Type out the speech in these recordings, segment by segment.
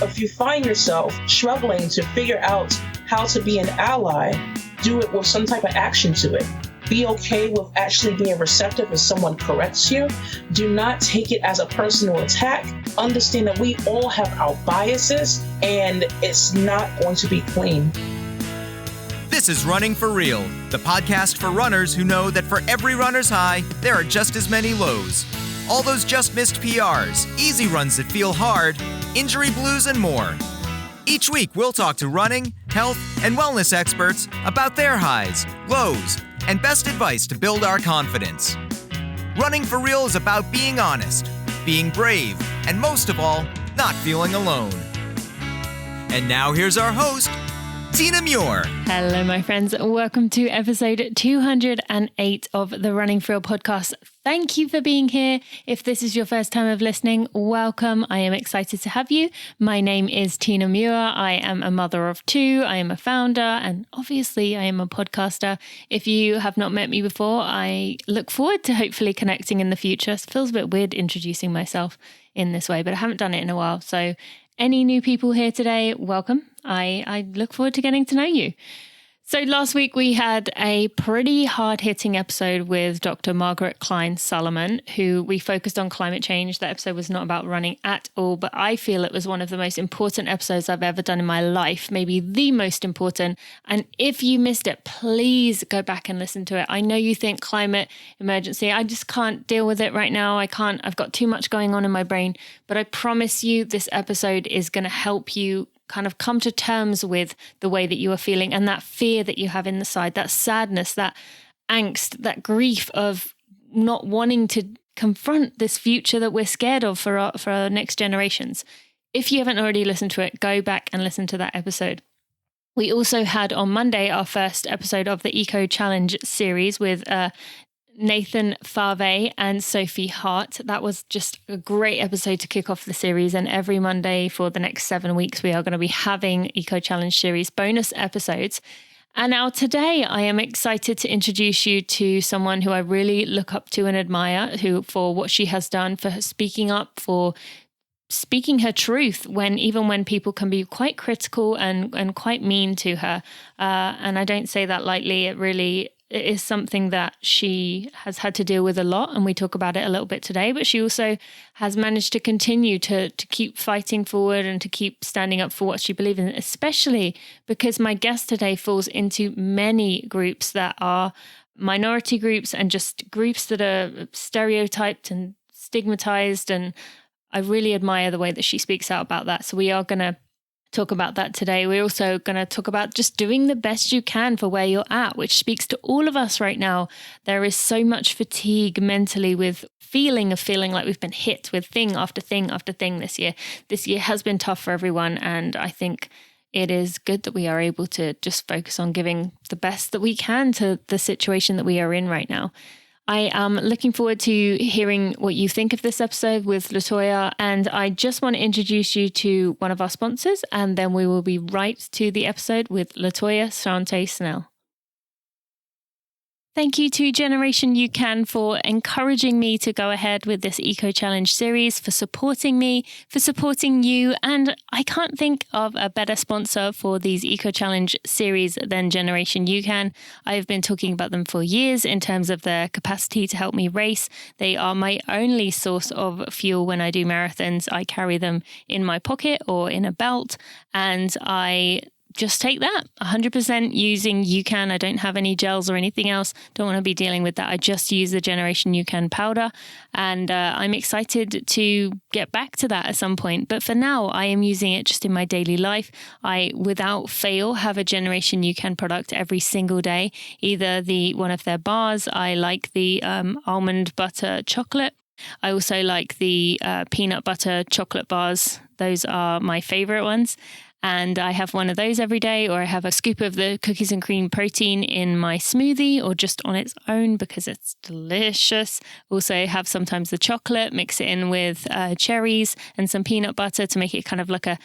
if you find yourself struggling to figure out how to be an ally, do it with some type of action to it. Be okay with actually being receptive if someone corrects you. Do not take it as a personal attack. Understand that we all have our biases and it's not going to be clean. This is Running for Real, the podcast for runners who know that for every runner's high, there are just as many lows. All those just missed PRs, easy runs that feel hard, injury blues, and more. Each week, we'll talk to running, health, and wellness experts about their highs, lows, and best advice to build our confidence. Running for Real is about being honest, being brave, and most of all, not feeling alone. And now here's our host, Tina Muir. Hello, my friends. Welcome to episode 208 of the Running for Real podcast. Thank you for being here. If this is your first time of listening, welcome. I am excited to have you. My name is Tina Muir. I am a mother of two. I am a founder, and obviously I am a podcaster. If you have not met me before, I look forward to hopefully connecting in the future. It feels a bit weird introducing myself in this way, but I haven't done it in a while. So any new people here today, welcome. I look forward to getting to know you. So last week we had a pretty hard-hitting episode with Dr. Margaret Klein-Solomon, who we focused on climate change. That episode was not about running at all, but I feel it was one of the most important episodes I've ever done in my life, maybe the most important. And if you missed it, please go back and listen to it. I know you think climate emergency, I just can't deal with it right now. I've got too much going on in my brain, but I promise you this episode is going to help you kind of come to terms with the way that you are feeling and that fear that you have inside, that sadness, that angst, that grief of not wanting to confront this future that we're scared of for our next generations. If you haven't already listened to it, go back and listen to that episode. We also had on Monday our first episode of the Eco Challenge series with Nathan Fave and Sophie Hart. That was just a great episode to kick off the series, and every Monday for the next 7 weeks we are going to be having Eco Challenge series bonus episodes. And now today I am excited to introduce you to someone who I really look up to and admire, who for what she has done, for her speaking up, for speaking her truth even when people can be quite critical and quite mean to her. And I don't say that lightly. It is something that she has had to deal with a lot, and we talk about it a little bit today, but she also has managed to continue to keep fighting forward and to keep standing up for what she believes in, especially because my guest today falls into many groups that are minority groups and just groups that are stereotyped and stigmatized, and I really admire the way that she speaks out about that. So we are going to talk about that today. We're also going to talk about just doing the best you can for where you're at, which speaks to all of us right now. There is so much fatigue mentally with feeling like we've been hit with thing after thing after thing this year. This year has been tough for everyone, and I think it is good that we are able to just focus on giving the best that we can to the situation that we are in right now. I am looking forward to hearing what you think of this episode with Latoya, and I just want to introduce you to one of our sponsors, and then we will be right to the episode with Latoya, Shauntay, Snell. Thank you to Generation You Can for encouraging me to go ahead with this Eco Challenge series, for supporting me, for supporting you. And I can't think of a better sponsor for these Eco Challenge series than Generation You Can. I've been talking about them for years in terms of their capacity to help me race. They are my only source of fuel when I do marathons. I carry them in my pocket or in a belt, and I just take that 100% using UCAN. I don't have any gels or anything else. Don't want to be dealing with that. I just use the Generation UCAN powder, and I'm excited to get back to that at some point. But for now, I am using it just in my daily life. I, without fail, have a Generation UCAN product every single day. Either one of their bars. I like the almond butter chocolate. I also like the peanut butter chocolate bars. Those are my favorite ones. And I have one of those every day, or I have a scoop of the cookies and cream protein in my smoothie, or just on its own because it's delicious. Also have sometimes the chocolate, mix it in with cherries and some peanut butter to make it kind of like a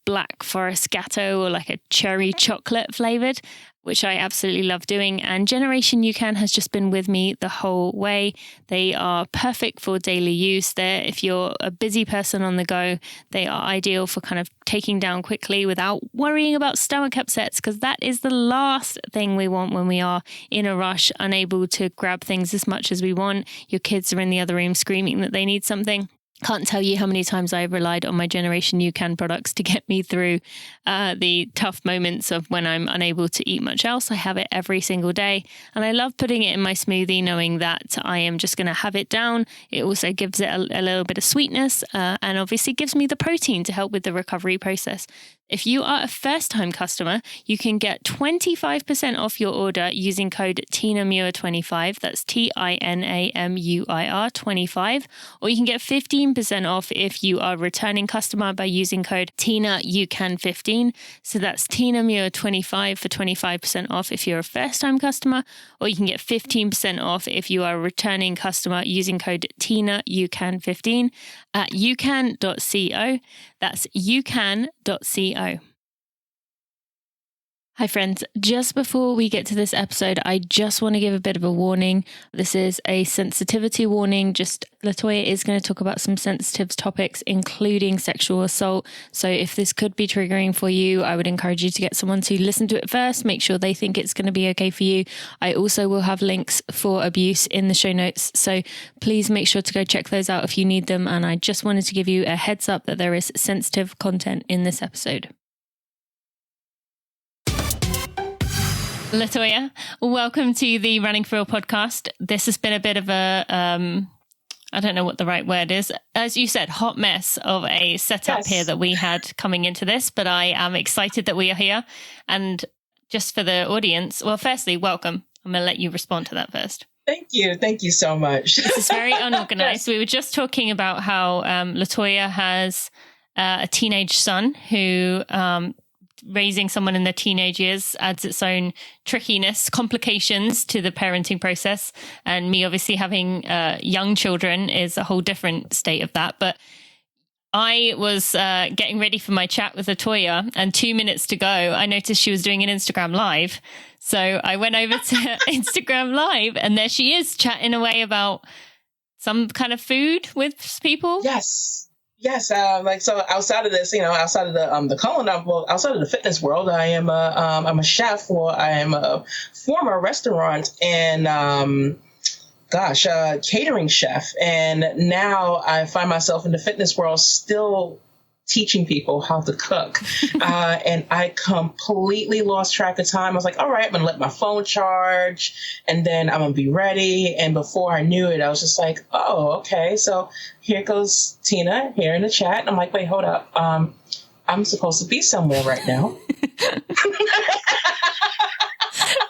Black Forest Gatto or like a cherry chocolate flavored. which I absolutely love doing. And Generation UCAN has just been with me the whole way. They are perfect for daily use. If you're a busy person on the go, they are ideal for kind of taking down quickly without worrying about stomach upsets, because that is the last thing we want when we are in a rush, unable to grab things as much as we want. Your kids are in the other room screaming that they need something. Can't tell you how many times I've relied on my Generation UCAN products to get me through the tough moments of when I'm unable to eat much else. I have it every single day, and I love putting it in my smoothie, knowing that I am just going to have it down. It also gives it a little bit of sweetness, and obviously gives me the protein to help with the recovery process. If you are a first-time customer, you can get 25% off your order using code TINAMUIR25. That's TINAMUIR 25. Or you can get 15% off if you are a returning customer by using code TINAUCAN15. So that's TINAMUIR25 for 25% off if you're a first-time customer. Or you can get 15% off if you are a returning customer using code TINAUCAN15 at ucan.co. That's ucan.co. Hi friends, just before we get to this episode, I just want to give a bit of a warning. This is a sensitivity warning. Latoya is going to talk about some sensitive topics, including sexual assault. So if this could be triggering for you, I would encourage you to get someone to listen to it first, make sure they think it's going to be okay for you. I also will have links for abuse in the show notes, so please make sure to go check those out if you need them. And I just wanted to give you a heads up that there is sensitive content in this episode. Latoya, welcome to the Running for Real podcast. This has been a bit of a, I don't know what the right word is. As you said, hot mess of a setup here that we had coming into this, but I am excited that we are here. And just for the audience, well, firstly, welcome. I'm going to let you respond to that first. Thank you. Thank you so much. This is very unorganized. We were just talking about how Latoya has a teenage son who... raising someone in their teenage years adds its own trickiness, complications to the parenting process. And me obviously having young children is a whole different state of that. But I was getting ready for my chat with Latoya, and 2 minutes to go, I noticed she was doing an Instagram Live. So I went over to Instagram Live, and there she is chatting away about some kind of food with people. Yes, so outside of this, outside of the outside of the fitness world, I'm a chef, or I am a former restaurant and catering chef, and now I find myself in the fitness world still teaching people how to cook, and I completely lost track of time. I was like, all right, I'm gonna let my phone charge, and then I'm gonna be ready. And before I knew it, I was just like, oh, okay, so here goes Tina here in the chat. And I'm like, wait, hold up, I'm supposed to be somewhere right now.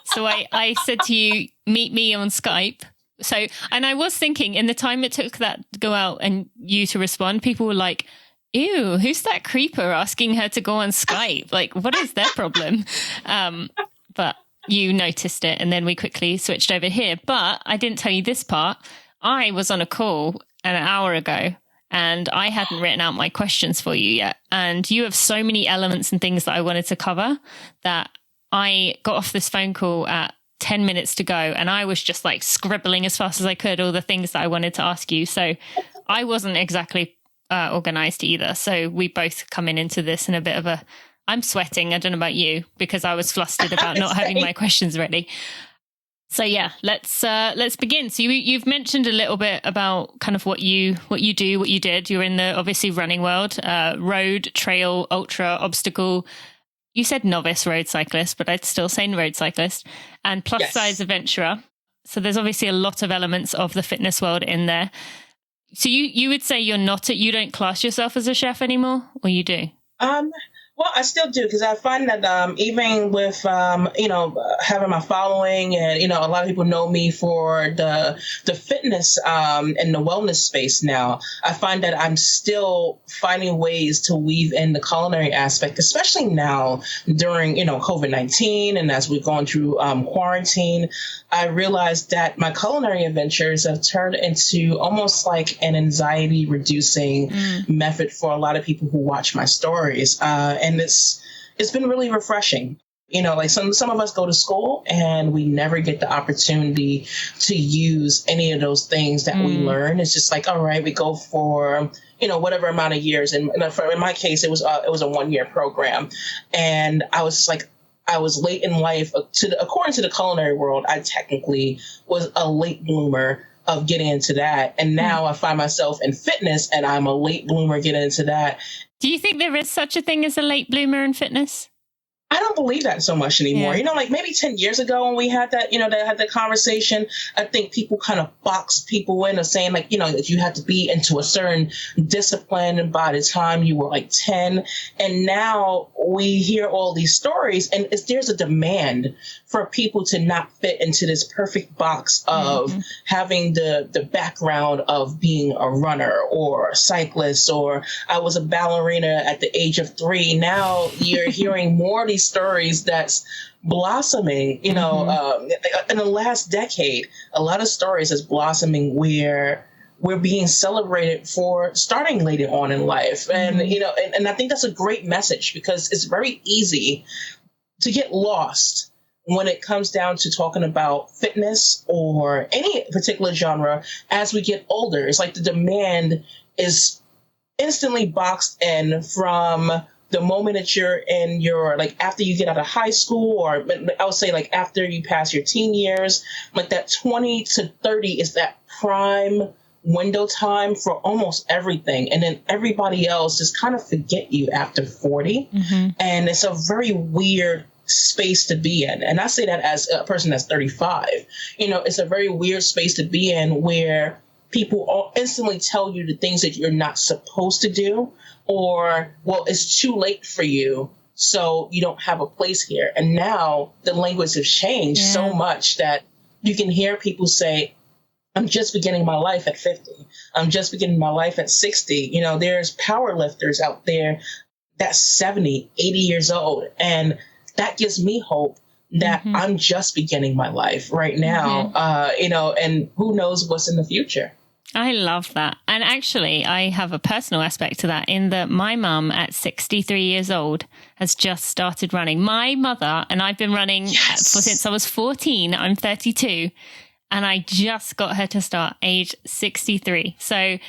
So I said to you, meet me on Skype. So, and I was thinking, in the time it took that to go out and you to respond, people were like, ew, who's that creeper asking her to go on Skype? Like, what is their problem? But you noticed it, and then we quickly switched over here. But I didn't tell you this part. I was on a call an hour ago, and I hadn't written out my questions for you yet. And you have so many elements and things that I wanted to cover that I got off this phone call at 10 minutes to go, and I was just like scribbling as fast as I could all the things that I wanted to ask you. So I wasn't exactly organized either. So we both coming into this in a bit of a, I'm sweating. I don't know about you, because I was flustered about not having my questions ready. So yeah, let's begin. So you've mentioned a little bit about kind of what you do, what you did. You're in the obviously running world, road, trail, ultra, obstacle. You said novice road cyclist, but I'd still say road cyclist, and plus size adventurer. So there's obviously a lot of elements of the fitness world in there. So you would say you don't class yourself as a chef anymore, or you do? Well, I still do, because I find that even with, having my following, and, a lot of people know me for the fitness and the wellness space now. I find that I'm still finding ways to weave in the culinary aspect, especially now during, COVID-19, and as we're going through quarantine. I realized that my culinary adventures have turned into almost like an anxiety reducing method for a lot of people who watch my stories. And it's been really refreshing. Like some of us go to school and we never get the opportunity to use any of those things that we learn. It's just like, all right, we go for, whatever amount of years. And in my case, it was a 1-year program. And I was like, I was late in life. According to the culinary world, I technically was a late bloomer of getting into that. And now I find myself in fitness and I'm a late bloomer getting into that. Do you think there is such a thing as a late bloomer in fitness? I don't believe that so much anymore. Yeah. Like maybe 10 years ago when we had that, that had the conversation, I think people kind of boxed people in of saying like, that you had to be into a certain discipline by the time you were like 10. And now we hear all these stories and there's a demand for people to not fit into this perfect box of having the background of being a runner or a cyclist, or I was a ballerina at the age of 3. Now you're hearing more of these stories that's blossoming, in the last decade. A lot of stories is blossoming where we're being celebrated for starting later on in life. And, and I think that's a great message because it's very easy to get lost when it comes down to talking about fitness or any particular genre as we get older. It's like the demand is instantly boxed in from the moment that you're in your, like after you get out of high school, or I would say like after you pass your teen years, like that 20 to 30 is that prime window time for almost everything. And then everybody else just kind of forget you after 40. And it's a very weird space to be in. And I say that as a person that's 35. It's a very weird space to be in where people all instantly tell you the things that you're not supposed to do, or, well, it's too late for you, so you don't have a place here. And now the language has changed so much that you can hear people say, I'm just beginning my life at 50. I'm just beginning my life at 60. There's power lifters out there that's 70, 80 years old. And that gives me hope that I'm just beginning my life right now, and who knows what's in the future. I love that. And actually, I have a personal aspect to that in that my mum at 63 years old has just started running. My mother, and I've been running since I was 14. I'm 32. And I just got her to start age 63. So, and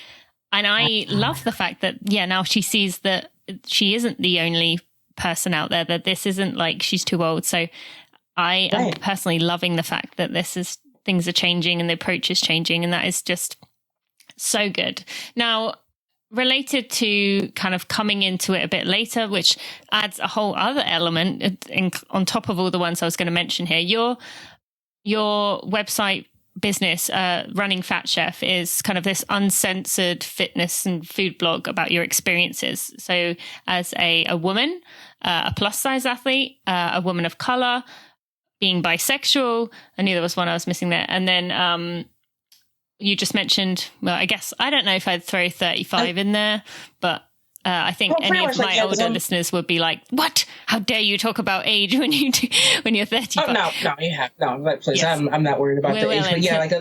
I love the fact that, now she sees that she isn't the only person out there, that this isn't like she's too old. So I am personally loving the fact that things are changing and the approach is changing. And that is just so good. Now, related to kind of coming into it a bit later, which adds a whole other element on top of all the ones I was going to mention here, your website business, Running Fat Chef, is kind of this uncensored fitness and food blog about your experiences. So as a woman, a plus size athlete, a woman of color, being bisexual, I knew there was one I was missing there. And then you just mentioned, well, I guess, I don't know if I'd throw 35 in there, but I think any of my older listeners would be like, what? How dare you talk about age when you're 35? No, you have. No, please, yes. I'm not worried about the age. But yeah, like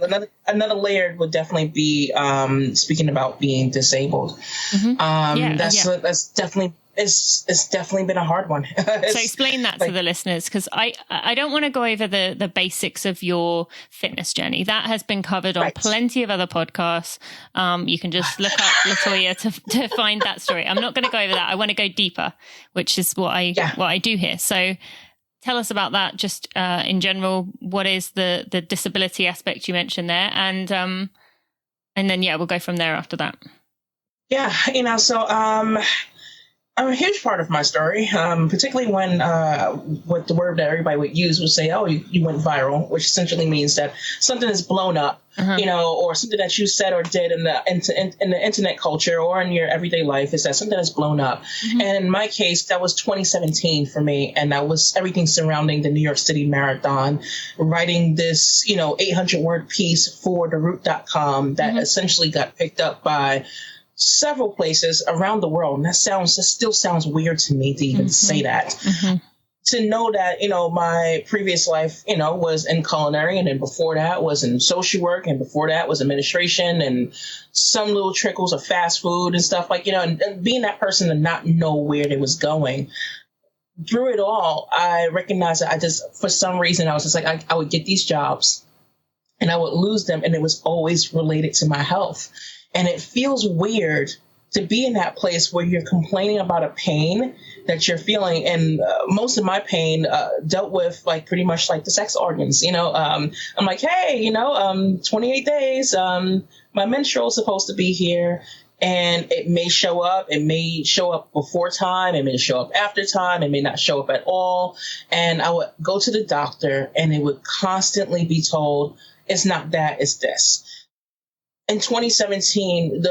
another layer would definitely be speaking about being disabled. That's definitely... It's definitely been a hard one. So explain that to the listeners, because I don't want to go over the basics of your fitness journey. That has been covered on plenty of other podcasts. You can just look up Latoya to find that story. I'm not going to go over that. I want to go deeper, which is what I do here. So tell us about that, just in general. What is the disability aspect you mentioned there, and then we'll go from there after that. Yeah, so. A huge part of my story, particularly when what the word that everybody would use would say, oh, you went viral, which essentially means that something is blown up, or something that you said or did in the internet culture or in your everyday life is that something is blown up. And in my case, that was 2017 for me. And that was everything surrounding the New York City Marathon, writing this, 800-word piece for theroot.com that essentially got picked up by several places around the world. And that still sounds weird to me to even say that. To know that, my previous life, was in culinary, and then before that was in social work, and before that was administration and some little trickles of fast food and stuff like, and being that person and not know where it was going. through it all, I recognized that for some reason, I was just like, I would get these jobs and I would lose them. And it was always related to my health. And it feels weird to be in that place where you're complaining about a pain that you're feeling. And most of my pain dealt with like pretty much like the sex organs, I'm like, hey, 28 days, my menstrual is supposed to be here. And it may show up. It may show up before time. It may show up after time. It may not show up at all. And I would go to the doctor and it would constantly be told, it's not that, it's this. In 2017,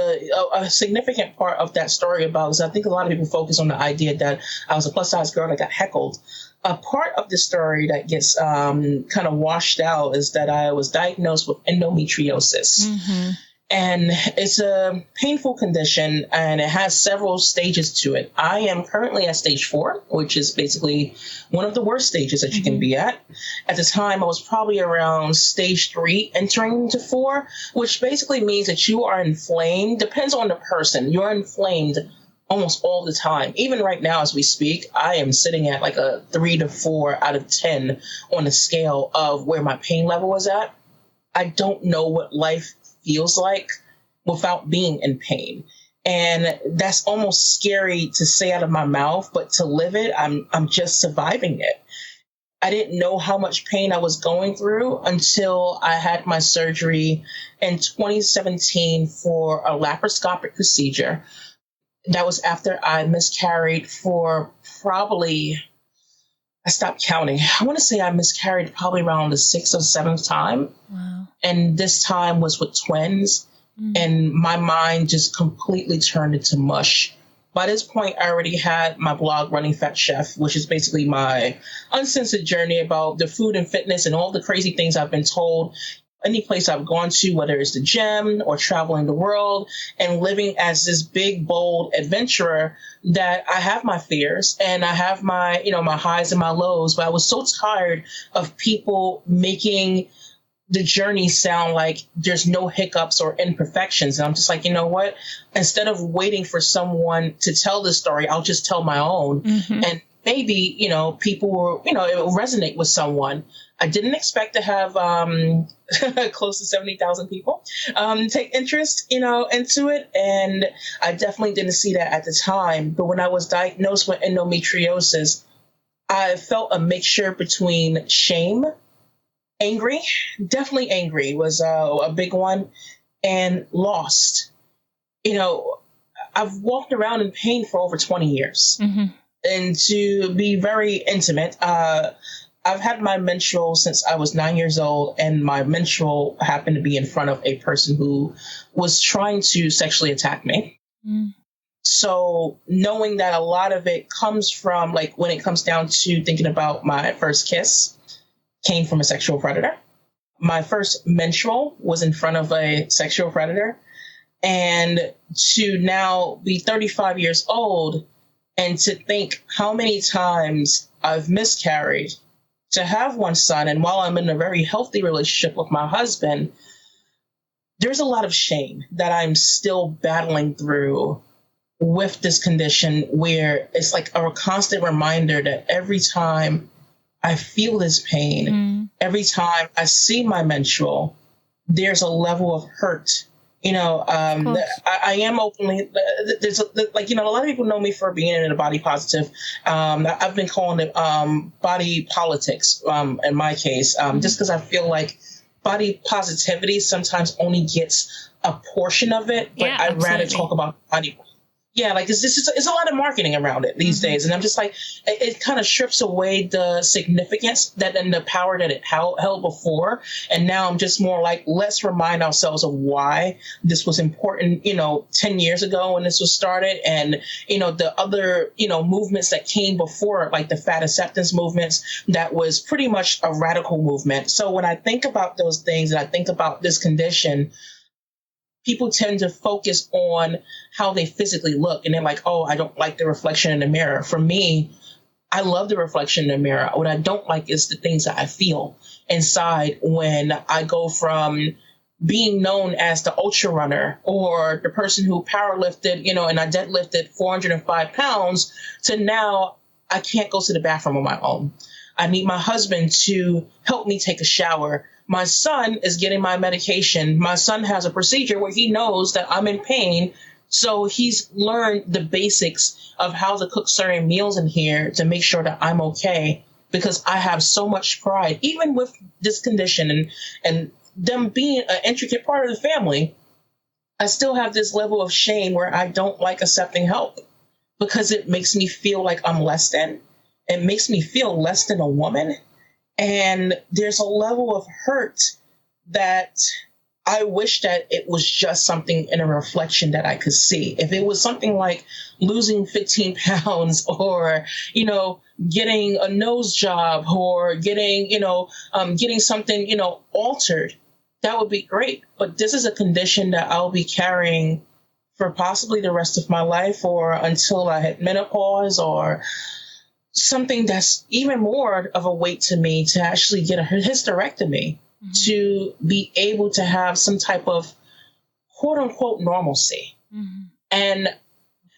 a significant part of that story is I think a lot of people focus on the idea that I was a plus size girl that got heckled. A part of the story that gets kind of washed out is that I was diagnosed with endometriosis. Mm-hmm. And it's a painful condition, and it has several stages to it. I am currently at stage 4, which is basically one of the worst stages that you can be at. At the time, I was probably around stage 3, entering into 4, which basically means that you are inflamed. Depends on the person. You're inflamed almost all the time. Even right now, as we speak, I am sitting at like a 3 to 4 out of 10 on the scale of where my pain level is at. I don't know what life feels like without being in pain. And that's almost scary to say out of my mouth, but to live it, I'm just surviving it. I didn't know how much pain I was going through until I had my surgery in 2017 for a laparoscopic procedure. That was after I miscarried for probably, I stopped counting. I want to say I miscarried probably around the 6th or 7th time. Wow. And this time was with twins. And my mind just completely turned into mush. By this point, I already had my blog, Running Fat Chef, which is basically my uncensored journey about the food and fitness and all the crazy things I've been told. Any place I've gone to, whether it's the gym or traveling the world and living as this big, bold adventurer, that I have my fears and I have my, my highs and my lows. But I was so tired of people making the journey sound like there's no hiccups or imperfections. And I'm just like, you know what? Instead of waiting for someone to tell this story, I'll just tell my own. Mm-hmm. And maybe, people will, it will resonate with someone. I didn't expect to have close to 70,000 people take interest, into it. And I definitely didn't see that at the time. But when I was diagnosed with endometriosis, I felt a mixture between shame, definitely angry was a big one, and lost. I've walked around in pain for over 20 years. Mm-hmm. And to be very intimate, I've had my menstrual since I was 9 years old, and my menstrual happened to be in front of a person who was trying to sexually attack me. Mm. So knowing that a lot of it comes from, like, when it comes down to thinking about my first kiss, came from a sexual predator. My first menstrual was in front of a sexual predator. And to now be 35 years old and to think how many times I've miscarried, to have one son, and while I'm in a very healthy relationship with my husband, there's a lot of shame that I'm still battling through with this condition, where it's like a constant reminder that every time I feel this pain, every time I see my menstrual, there's a level of hurt. I am openly, there's a lot of people know me for being in a body positive. I've been calling it body politics in my case, just because I feel like body positivity sometimes only gets a portion of it, but I'd rather talk about body. Yeah, like it's a lot of marketing around it these days. And I'm just like, it kind of strips away the significance and the power that it held before. And now I'm just more like, let's remind ourselves of why this was important, 10 years ago when this was started. And, the other, movements that came before, like the fat acceptance movements, that was pretty much a radical movement. So when I think about those things and I think about this condition, people tend to focus on how they physically look. And they're like, oh, I don't like the reflection in the mirror. For me, I love the reflection in the mirror. What I don't like is the things that I feel inside when I go from being known as the ultra runner or the person who powerlifted, and I deadlifted 405 pounds to now I can't go to the bathroom on my own. I need my husband to help me take a shower. My son is getting my medication. My son has a procedure where he knows that I'm in pain. So he's learned the basics of how to cook certain meals in here to make sure that I'm okay, because I have so much pride, even with this condition and them being an intricate part of the family. I still have this level of shame where I don't like accepting help because it makes me feel like I'm less than. It makes me feel less than a woman. And there's a level of hurt that I wish that it was just something in a reflection that I could see. If it was something like losing 15 pounds or, getting a nose job or getting something, altered, that would be great. But this is a condition that I'll be carrying for possibly the rest of my life, or until I hit menopause, or something that's even more of a weight to me to actually get a hysterectomy, to be able to have some type of quote unquote normalcy. And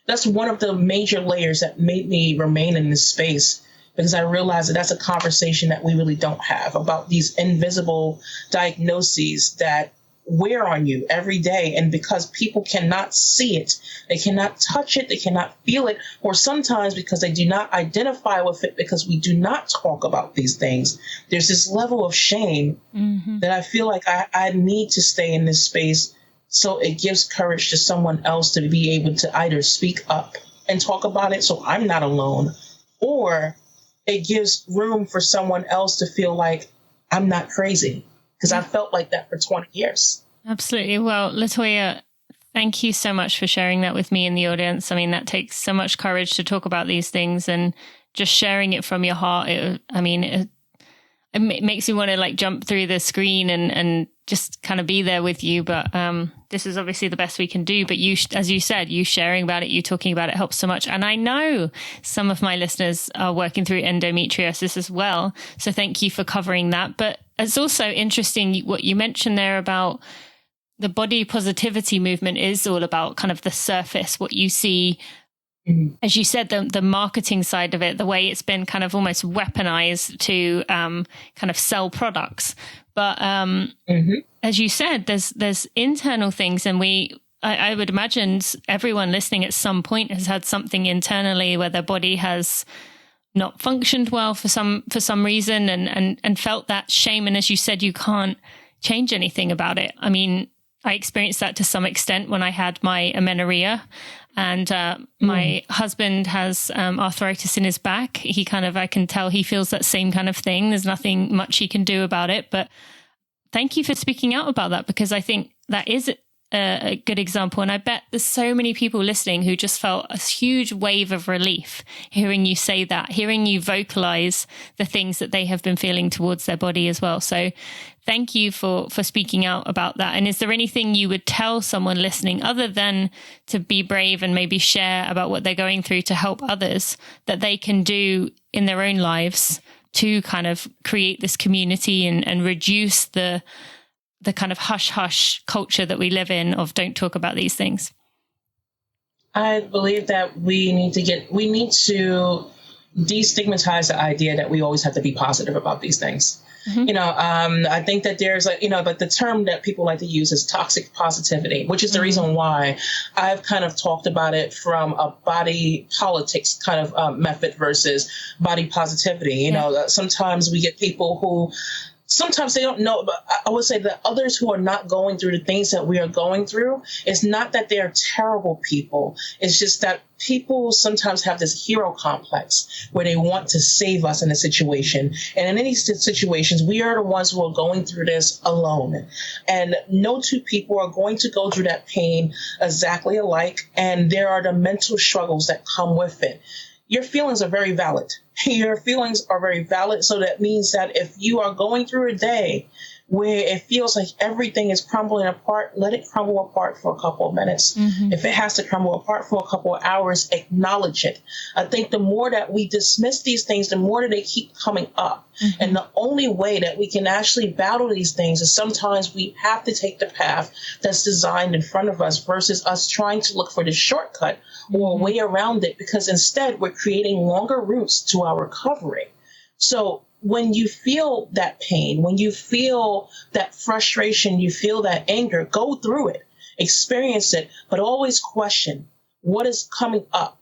that's one of the major layers that made me remain in this space, because I realized that that's a conversation that we really don't have about these invisible diagnoses that wear on you every day. And because people cannot see it, they cannot touch it, they cannot feel it, or sometimes because they do not identify with it, because we do not talk about these things, there's this level of shame that I feel like I need to stay in this space, so it gives courage to someone else to be able to either speak up and talk about it so I'm not alone, or it gives room for someone else to feel like I'm not crazy, because I felt like that for 20 years. Absolutely. Well, Latoya, thank you so much for sharing that with me and the audience. I mean, that takes so much courage to talk about these things, and just sharing it from your heart. It makes me want to jump through the screen and just kind of be there with you. But this is obviously the best we can do. But you, as you said, you sharing about it, you talking about it helps so much. And I know some of my listeners are working through endometriosis as well. So thank you for covering that. But it's also interesting what you mentioned there about the body positivity movement is all about kind of the surface, what you see. As you said, the marketing side of it, the way it's been kind of almost weaponized to kind of sell products. But as you said, there's internal things, and I would imagine everyone listening at some point has had something internally where their body has not functioned well for some reason, and felt that shame. And as you said, you can't change anything about it. I mean, I experienced that to some extent when I had my amenorrhea. And my husband has arthritis in his back. I can tell he feels that same kind of thing. There's nothing much he can do about it. But thank you for speaking out about that, because I think that is a good example. And I bet there's so many people listening who just felt a huge wave of relief hearing you say that, hearing you vocalize the things that they have been feeling towards their body as well. So thank you for speaking out about that. And is there anything you would tell someone listening, other than to be brave and maybe share about what they're going through to help others, that they can do in their own lives to kind of create this community and reduce the kind of hush-hush culture that we live in of don't talk about these things? I believe that we need to destigmatize the idea that we always have to be positive about these things. I think that there's the term that people like to use is toxic positivity, which is the reason why I've kind of talked about it from a body politics kind of method versus body positivity. Sometimes we get people who sometimes they don't know, but I would say that others who are not going through the things that we are going through, it's not that they're terrible people. It's just that people sometimes have this hero complex where they want to save us in a situation. And in any situations, we are the ones who are going through this alone. And no two people are going to go through that pain exactly alike. And there are the mental struggles that come with it. Your feelings are very valid. Your feelings are very valid. So that means that if you are going through a day where it feels like everything is crumbling apart, let it crumble apart for a couple of minutes. If it has to crumble apart for a couple of hours, acknowledge it. I think the more that we dismiss these things, the more that they keep coming up. And the only way that we can actually battle these things is sometimes we have to take the path that's designed in front of us versus us trying to look for the shortcut or a way around it, because instead we're creating longer routes to our recovery. So when you feel that pain, when you feel that frustration, you feel that anger, go through it, experience it, but always question what is coming up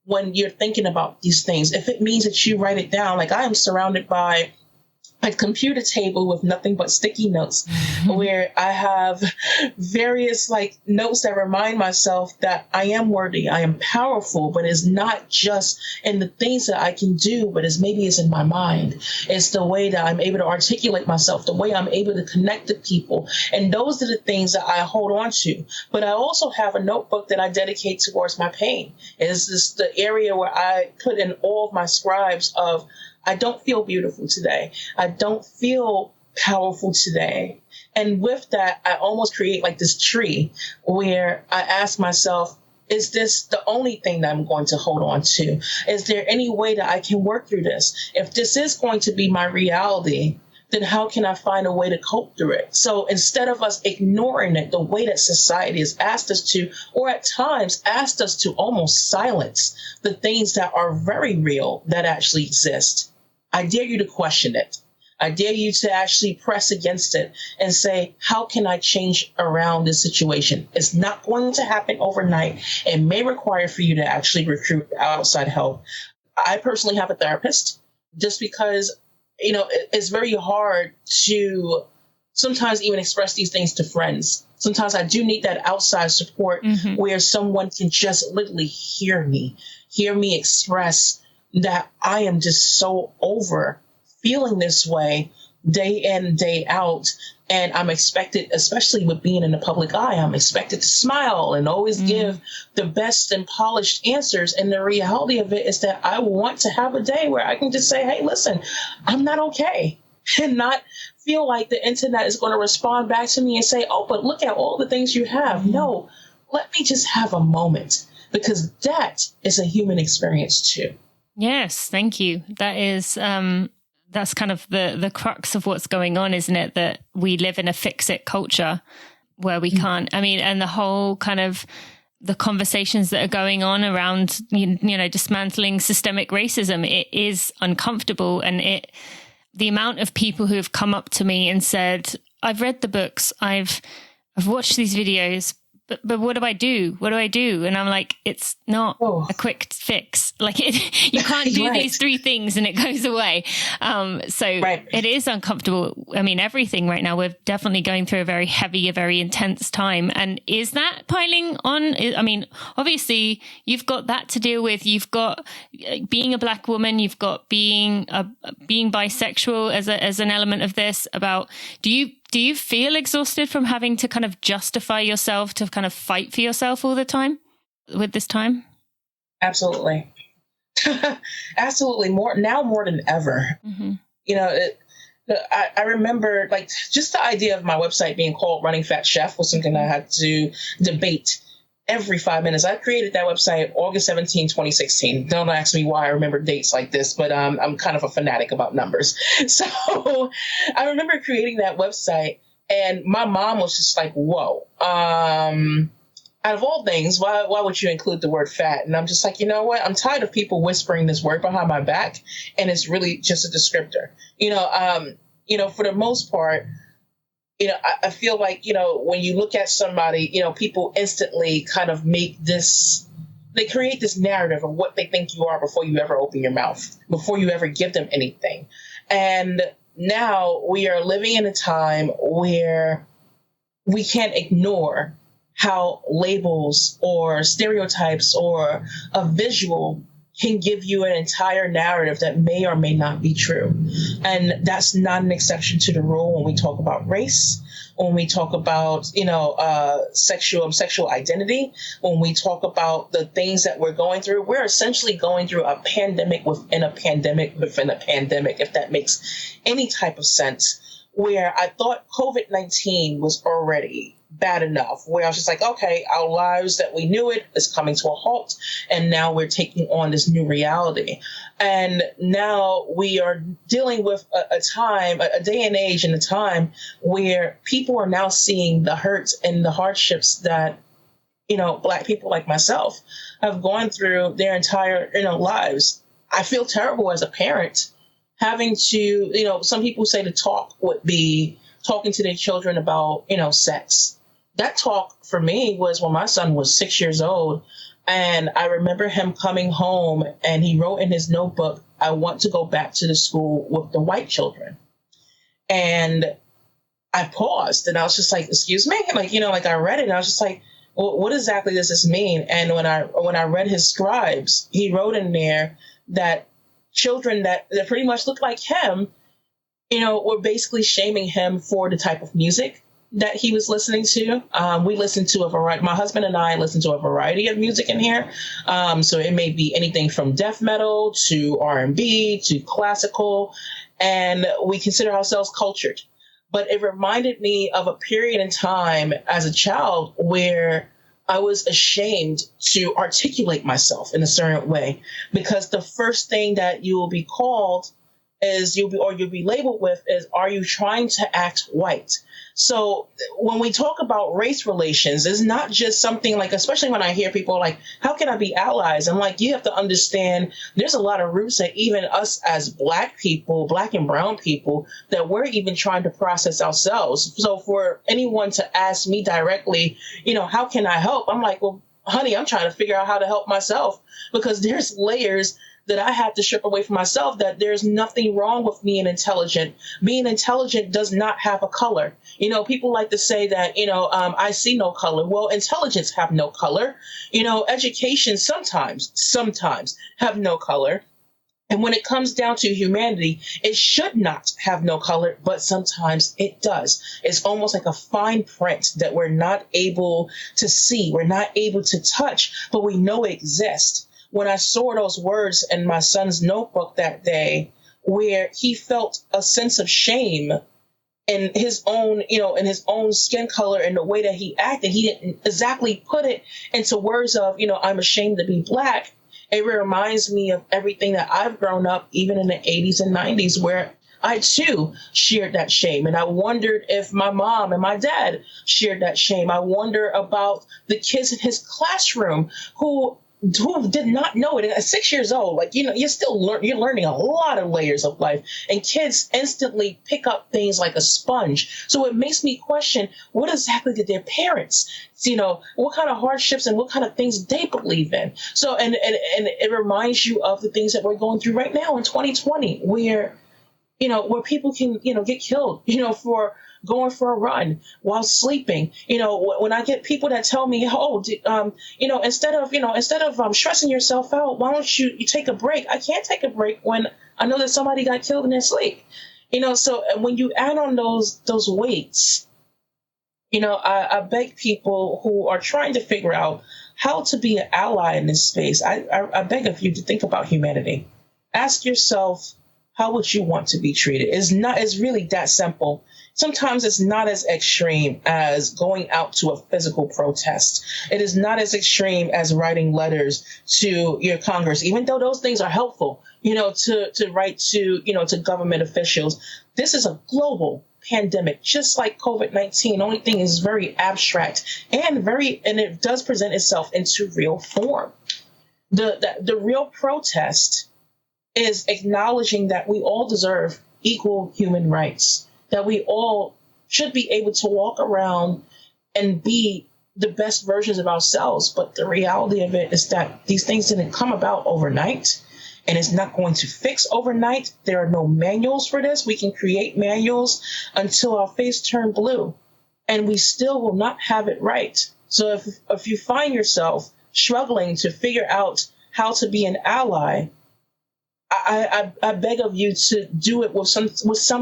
when you're thinking about these things. If it means that you write it down, like I am surrounded by a computer table with nothing but sticky notes where I have various notes that remind myself that I am worthy, I am powerful, but it's not just in the things that I can do, but it's in my mind. It's the way that I'm able to articulate myself, the way I'm able to connect to people. And those are the things that I hold on to. But I also have a notebook that I dedicate towards my pain. It's this the area where I put in all of my scribes of, I don't feel beautiful today. I don't feel powerful today. And with that, I almost create this tree where I ask myself, is this the only thing that I'm going to hold on to? Is there any way that I can work through this? If this is going to be my reality, then how can I find a way to cope through it? So instead of us ignoring it the way that society has asked us to, or at times asked us to almost silence the things that are very real that actually exist, I dare you to question it. I dare you to actually press against it and say, how can I change around this situation? It's not going to happen overnight. It may require for you to actually recruit outside help. I personally have a therapist just because, it's very hard to sometimes even express these things to friends. Sometimes I do need that outside support where someone can just literally hear me express that I am just so over feeling this way day in, day out. And I'm expected, especially with being in the public eye, I'm expected to smile and always give the best and polished answers. And the reality of it is that I want to have a day where I can just say, hey, listen, I'm not okay. And not feel like the internet is going to respond back to me and say, oh, but look at all the things you have. No, let me just have a moment, because that is a human experience too. Yes, thank you. That is, that's kind of the crux of what's going on, isn't it? That we live in a fix-it culture where we can't, and the whole kind of the conversations that are going on around, dismantling systemic racism, it is uncomfortable. And the amount of people who have come up to me and said, I've read the books, I've watched these videos, but what do I do? What do I do? And I'm like, it's not a quick fix. You can't do these three things and it goes away. It is uncomfortable. Everything right now, we're definitely going through a very heavy, a very intense time. And is that piling on? Obviously you've got that to deal with. You've got being a Black woman. You've got being bisexual as an element of this. Do you feel exhausted from having to kind of justify yourself, to kind of fight for yourself all the time with this time? Absolutely. Absolutely. More than ever. I remember just the idea of my website being called Running Fat Chef was something I had to debate every 5 minutes. I created that website August 17, 2016. Don't ask me why I remember dates like this, but I'm kind of a fanatic about numbers. So I remember creating that website and my mom was just like, whoa, out of all things, why would you include the word fat? And I'm just like, you know what? I'm tired of people whispering this word behind my back. And it's really just a descriptor. For the most part, I feel like, when you look at somebody, people instantly kind of they create this narrative of what they think you are before you ever open your mouth, before you ever give them anything. And now we are living in a time where we can't ignore how labels or stereotypes or a visual can give you an entire narrative that may or may not be true. And that's not an exception to the rule when we talk about race, when we talk about, sexual identity, when we talk about the things that we're going through. We're essentially going through a pandemic within a pandemic within a pandemic, if that makes any type of sense. where I thought COVID-19 was already bad enough, where I was just like, okay, our lives that we knew it is coming to a halt, and now we're taking on this new reality. And now we are dealing with a time, a day and age and a time where people are now seeing the hurts and the hardships that, Black people like myself have gone through their entire, lives. I feel terrible as a parent having to, some people say the talk would be talking to their children about, sex. That talk for me was when my son was 6 years old. And I remember him coming home and he wrote in his notebook, I want to go back to the school with the white children. And I paused and I was just like, excuse me? I read it and I was just like, well, what exactly does this mean? And when I read his scribes, he wrote in there that children that pretty much looked like him, were basically shaming him for the type of music that he was listening to. We listened to a variety. My husband and I listened to a variety of music in here. So it may be anything from death metal to R&B to classical, and we consider ourselves cultured. But it reminded me of a period in time as a child where I was ashamed to articulate myself in a certain way, because the first thing that you will be called is you'll be labeled with is, are you trying to act white? So when we talk about race relations, it's not just something like, especially when I hear people like, how can I be allies? I'm like, you have to understand there's a lot of roots that even us as Black people, Black and brown people, that we're even trying to process ourselves. So for anyone to ask me directly, how can I help? I'm like, well, honey, I'm trying to figure out how to help myself, because there's layers that I have to strip away from myself, that there's nothing wrong with being intelligent. Being intelligent does not have a color. People like to say that, I see no color. Well, intelligence have no color. Education sometimes have no color. And when it comes down to humanity, it should not have no color, but sometimes it does. It's almost like a fine print that we're not able to see, we're not able to touch, but we know it exists. When I saw those words in my son's notebook that day, where he felt a sense of shame in his own, in his own skin color and the way that he acted, he didn't exactly put it into words of, I'm ashamed to be Black. It reminds me of everything that I've grown up, even in the 80s and 90s, where I too shared that shame. And I wondered if my mom and my dad shared that shame. I wonder about the kids in his classroom who did not know it. And at 6 years old, you're still you're learning a lot of layers of life, and kids instantly pick up things like a sponge. So it makes me question, what exactly did their parents, what kind of hardships and what kind of things they believe in? So, and it reminds you of the things that we're going through right now in 2020, where people can, get killed, for going for a run while sleeping. When I get people that tell me, instead of stressing yourself out, why don't you take a break? I can't take a break when I know that somebody got killed in their sleep. So when you add on those weights, I beg people who are trying to figure out how to be an ally in this space, I beg of you to think about humanity. Ask yourself, how would you want to be treated? It's really that simple. Sometimes it's not as extreme as going out to a physical protest. It is not as extreme as writing letters to your Congress, even though those things are helpful, to write to government officials. This is a global pandemic, just like COVID-19. Only thing is very abstract and it does present itself into real form. The real protest is acknowledging that we all deserve equal human rights, that we all should be able to walk around and be the best versions of ourselves. But the reality of it is that these things didn't come about overnight, and it's not going to fix overnight. There are no manuals for this. We can create manuals until our face turn blue, and we still will not have it right. So if you find yourself struggling to figure out how to be an ally, I beg of you to do it with some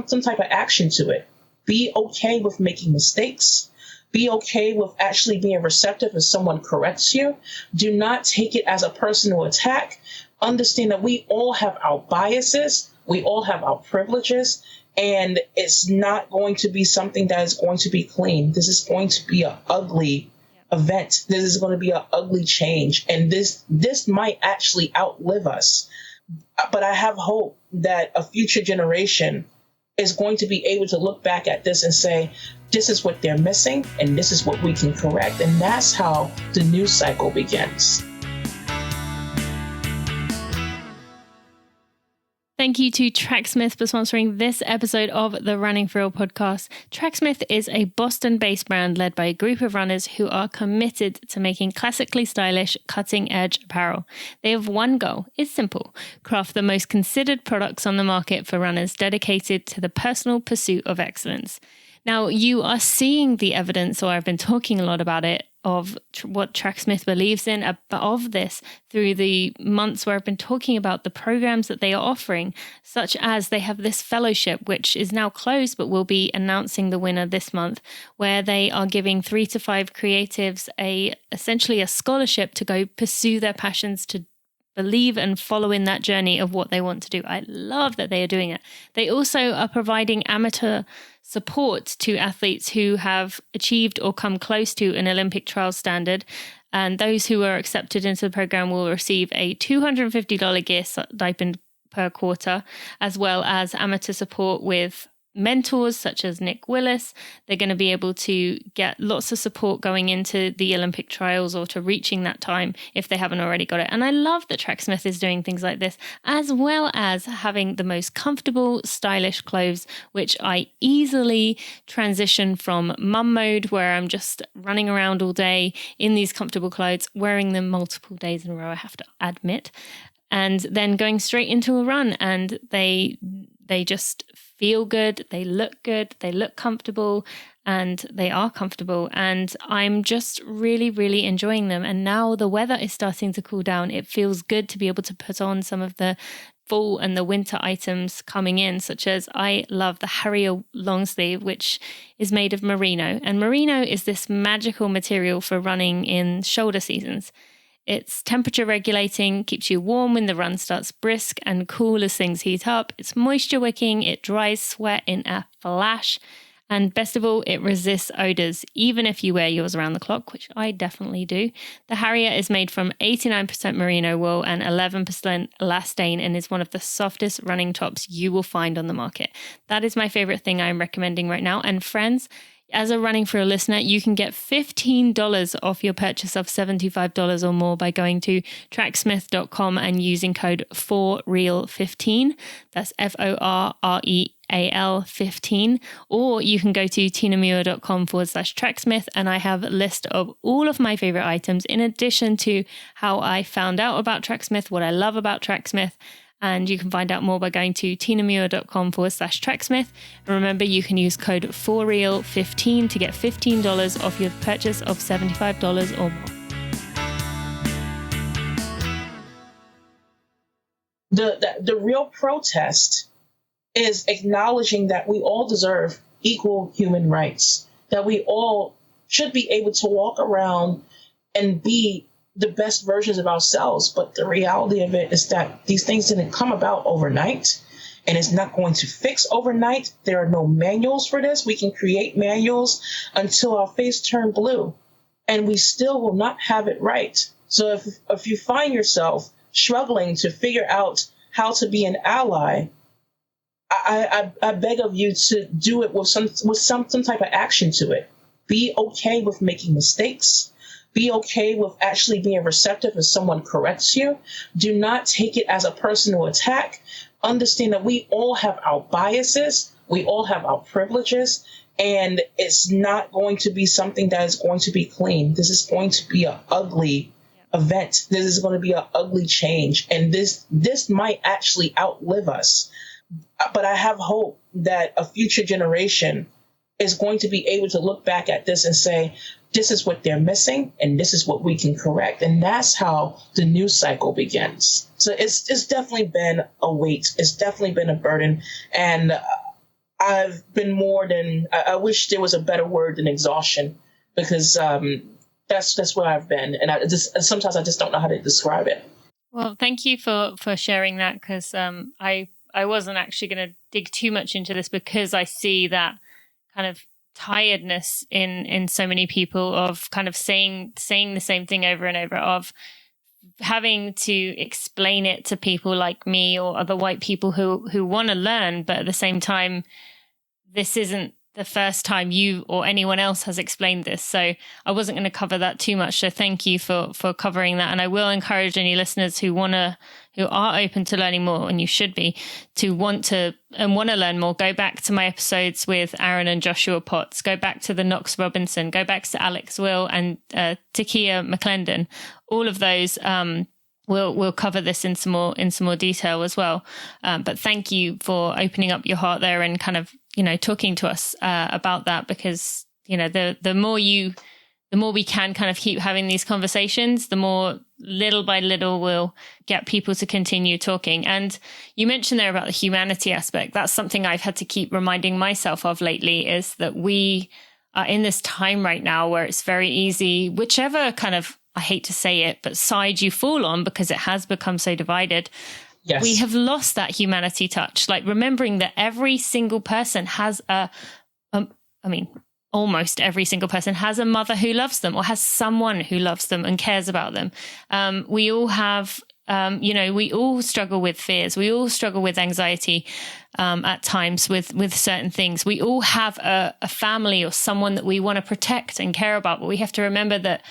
type of action to it. Be okay with making mistakes. Be okay with actually being receptive if someone corrects you. Do not take it as a personal attack. Understand that we all have our biases. We all have our privileges. And it's not going to be something that is going to be clean. This is going to be an ugly event. This is going to be an ugly change. And this might actually outlive us. But I have hope that a future generation is going to be able to look back at this and say, this is what they're missing, and this is what we can correct. And that's how the news cycle begins. Thank you to Tracksmith for sponsoring this episode of the Running for Real podcast. Tracksmith is a Boston-based brand led by a group of runners who are committed to making classically stylish, cutting-edge apparel. They have one goal. It's simple. Craft the most considered products on the market for runners dedicated to the personal pursuit of excellence. Now, you are seeing the evidence, or I've been talking a lot about it, of what Tracksmith believes in of this through the months where I've been talking about the programs that they are offering, such as they have this fellowship, which is now closed, but will be announcing the winner this month, where they are giving 3 to 5 creatives essentially a scholarship to go pursue their passions, to believe and follow in that journey of what they want to do. I love that they are doing it. They also are providing amateur support to athletes who have achieved or come close to an Olympic trial standard. And those who are accepted into the program will receive a $250 gear stipend per quarter, as well as amateur support with mentors such as Nick Willis. They're going to be able to get lots of support going into the Olympic trials or to reaching that time if they haven't already got it. And I love that Tracksmith is doing things like this, as well as having the most comfortable, stylish clothes, which I easily transition from mum mode, where I'm just running around all day in these comfortable clothes, wearing them multiple days in a row, I have to admit, and then going straight into a run. And they just feel good, they look comfortable, and they are comfortable. And I'm just really, really enjoying them. And now the weather is starting to cool down. It feels good to be able to put on some of the fall and the winter items coming in, such as I love the Harrier long sleeve, which is made of merino. And merino is this magical material for running in shoulder seasons. It's temperature regulating, keeps you warm when the run starts brisk and cool as things heat up. It's moisture wicking, it dries sweat in a flash. And best of all, it resists odors, even if you wear yours around the clock, which I definitely do. The Harrier is made from 89% merino wool and 11% elastane and is one of the softest running tops you will find on the market. That is my favorite thing I'm recommending right now. And friends, as a Running for a listener, you can get $15 off your purchase of $75 or more by going to tracksmith.com and using code 4REAL15. That's FORREAL 15. Or you can go to tinamuir.com/tracksmith, and I have a list of all of my favorite items, in addition to how I found out about Tracksmith, what I love about Tracksmith. And you can find out more by going to tinamuir.com/tracksmith. And remember, you can use code 4REAL15 to get $15 off your purchase of $75 or more. The real protest is acknowledging that we all deserve equal human rights, that we all should be able to walk around and be the best versions of ourselves. But the reality of it is that these things didn't come about overnight, and it's not going to fix overnight. There are no manuals for this. We can create manuals until our face turn blue, and we still will not have it right. So if you find yourself struggling to figure out how to be an ally, I beg of you to do it with some type of action to it. Be okay with making mistakes. Be okay with actually being receptive if someone corrects you. Do not take it as a personal attack. Understand that we all have our biases. We all have our privileges. And it's not going to be something that is going to be clean. This is going to be an ugly event. This is going to be an ugly change. And this might actually outlive us. But I have hope that a future generation is going to be able to look back at this and say, this is what they're missing, and this is what we can correct. And that's how the news cycle begins. So it's definitely been a weight. It's definitely been a burden. And I've been more than, I wish there was a better word than exhaustion, because that's where I've been. And sometimes I just don't know how to describe it. Well, thank you for sharing that, because I wasn't actually going to dig too much into this because I see that kind of tiredness in so many people of kind of saying the same thing over and over, of having to explain it to people like me or other white people who want to learn, but at the same time, this isn't the first time you or anyone else has explained this. So I wasn't going to cover that too much. So thank you for covering that. And I will encourage any listeners who are open to learning more, and you should be, to want to learn more. Go back to my episodes with Aaron and Joshua Potts. Go back to the Knox Robinson. Go back to Alex Will and Takia McClendon. All of those we'll cover this in some more detail as well. But thank you for opening up your heart there and kind of, talking to us about that, because, the more we can kind of keep having these conversations, the more little by little we'll get people to continue talking. And you mentioned there about the humanity aspect. That's something I've had to keep reminding myself of lately, is that we are in this time right now where it's very easy, whichever kind of, I hate to say it, but side you fall on, because it has become so divided. Yes. We have lost that humanity touch, like remembering that every single person has almost every single person has a mother who loves them or has someone who loves them and cares about them. We all have, we all struggle with fears. We all struggle with anxiety at times with certain things. We all have a family or someone that we want to protect and care about, but we have to remember that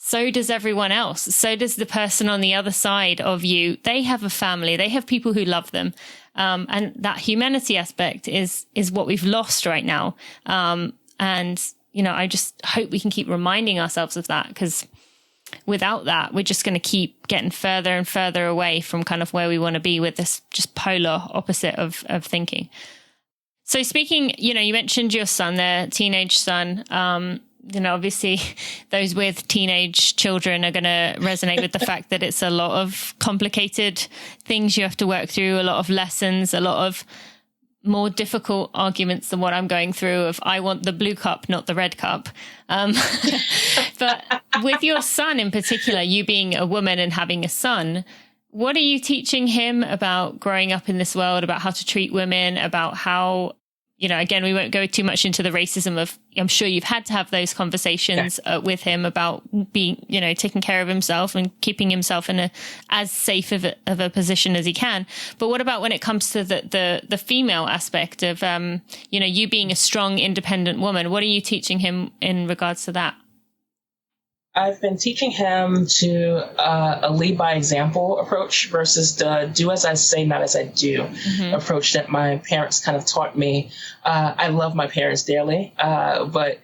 so does everyone else. So does the person on the other side of you. They have a family. They have people who love them. And that humanity aspect is what we've lost right now. And, I just hope we can keep reminding ourselves of that, because without that, we're just going to keep getting further and further away from kind of where we want to be with this just polar opposite of thinking. So speaking, you mentioned your son there, teenage son. Obviously those with teenage children are going to resonate with the fact that it's a lot of complicated things you have to work through, a lot of lessons, a lot of more difficult arguments than what I'm going through of I want the blue cup, not the red cup. But with your son in particular, you being a woman and having a son, what are you teaching him about growing up in this world, about how to treat women, about how, again, we won't go too much into the racism of, I'm sure you've had to have those conversations with him about being, taking care of himself and keeping himself in as safe of a position as he can. But what about when it comes to the female aspect of, you being a strong, independent woman? What are you teaching him in regards to that? I've been teaching him to a lead by example approach versus the do as I say, not as I do approach that my parents kind of taught me. I love my parents dearly, but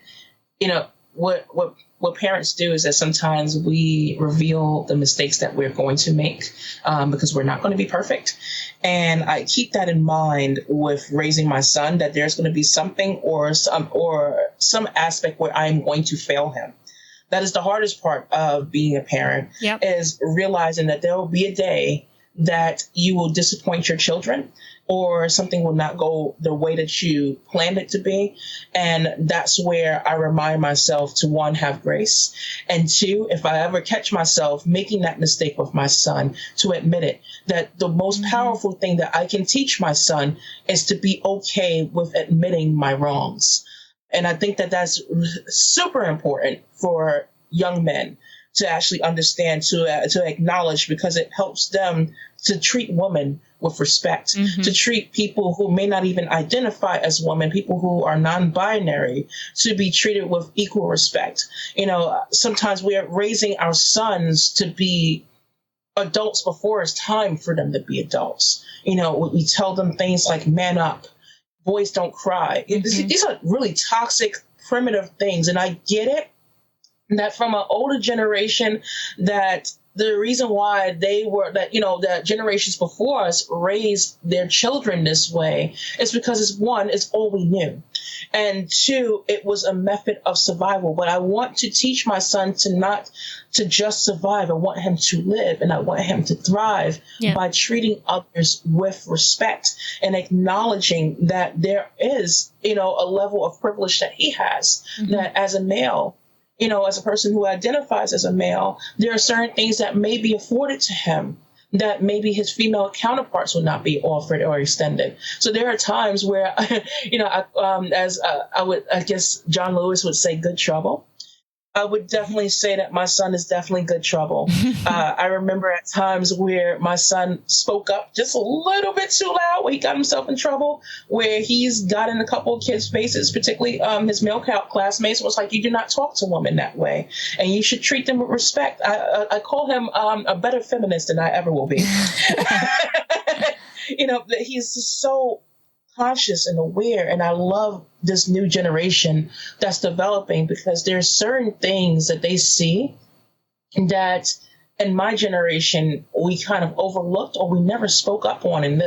what parents do is that sometimes we reveal the mistakes that we're going to make because we're not going to be perfect. And I keep that in mind with raising my son, that there's going to be something or some aspect where I'm going to fail him. That is the hardest part of being a parent, is realizing that there will be a day that you will disappoint your children or something will not go the way that you planned it to be. And that's where I remind myself to, one, have grace. And two, if I ever catch myself making that mistake with my son, to admit it, that the most powerful thing that I can teach my son is to be okay with admitting my wrongs. And I think that that's super important for young men to actually understand, to acknowledge, because it helps them to treat women with respect, to treat people who may not even identify as women, people who are non-binary, to be treated with equal respect. Sometimes we are raising our sons to be adults before it's time for them to be adults. We tell them things like man up. Boys don't cry. These are really toxic, primitive things. And I get it, that from an older generation, that the reason why that generations before us raised their children this way is because it's all we knew. And two, it was a method of survival. But I want to teach my son to not to just survive. I want him to live, and I want him to thrive by treating others with respect and acknowledging that there is, a level of privilege that he has, that as a male, as a person who identifies as a male, there are certain things that may be afforded to him that maybe his female counterparts would not be offered or extended. So there are times where, I guess John Lewis would say, good trouble. I would definitely say that my son is definitely good trouble. I remember at times where my son spoke up just a little bit too loud, where he got himself in trouble, where he's got in a couple of kids' faces, particularly his male classmates, was like, you do not talk to women that way, and you should treat them with respect. I call him a better feminist than I ever will be. He's just so conscious and aware, and I love this new generation that's developing, because there's certain things that they see that in my generation we kind of overlooked or we never spoke up on, and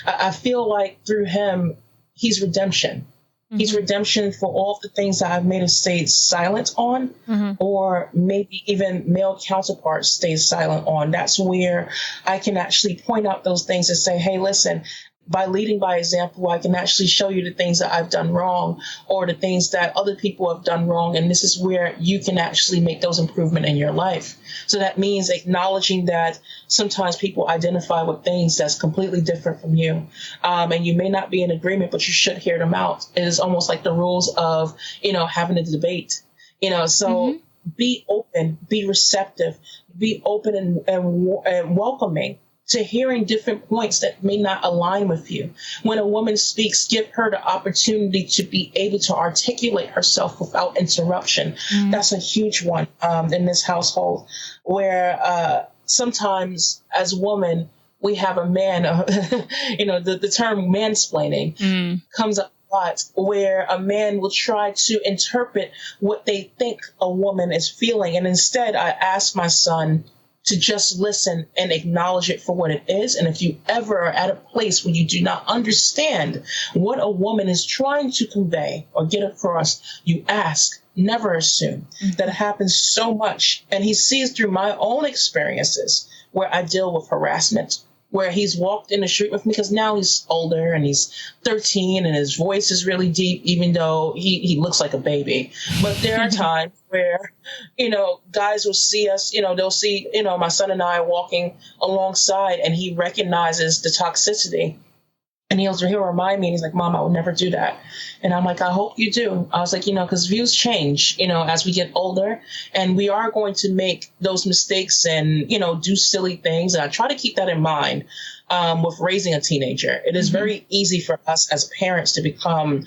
I feel like through him he's redemption. Mm-hmm. He's redemption for all the things that I've made us stay silent on, mm-hmm. or maybe even male counterparts stay silent on. That's where I can actually point out those things and say, hey, listen, by leading by example, I can actually show you the things that I've done wrong, or the things that other people have done wrong. And this is where you can actually make those improvements in your life. So that means acknowledging that sometimes people identify with things that's completely different from you. And you may not be in agreement, but you should hear them out. It is almost like the rules of, having a debate, so mm-hmm. Be open, be receptive, be open and welcoming to hearing different points that may not align with you. When a woman speaks, give her the opportunity to be able to articulate herself without interruption. Mm. That's a huge one in this household, where sometimes as women, we have a man, the term mansplaining comes up a lot, where a man will try to interpret what they think a woman is feeling. And instead, I ask my son to just listen and acknowledge it for what it is. And if you ever are at a place where you do not understand what a woman is trying to convey or get across, you ask, never assume. Mm-hmm. That happens so much. And he sees through my own experiences where I deal with harassment, where he's walked in the street with me, because now he's older and he's 13 and his voice is really deep, even though he looks like a baby. But there are times where, guys will see us, they'll see, my son and I walking alongside, and he recognizes the toxicity. And he'll remind me, and he's like, Mom, I would never do that. And I'm like, I hope you do. I was like, because views change, as we get older, and we are going to make those mistakes and, do silly things. And I try to keep that in mind with raising a teenager. It is mm-hmm. very easy for us as parents to become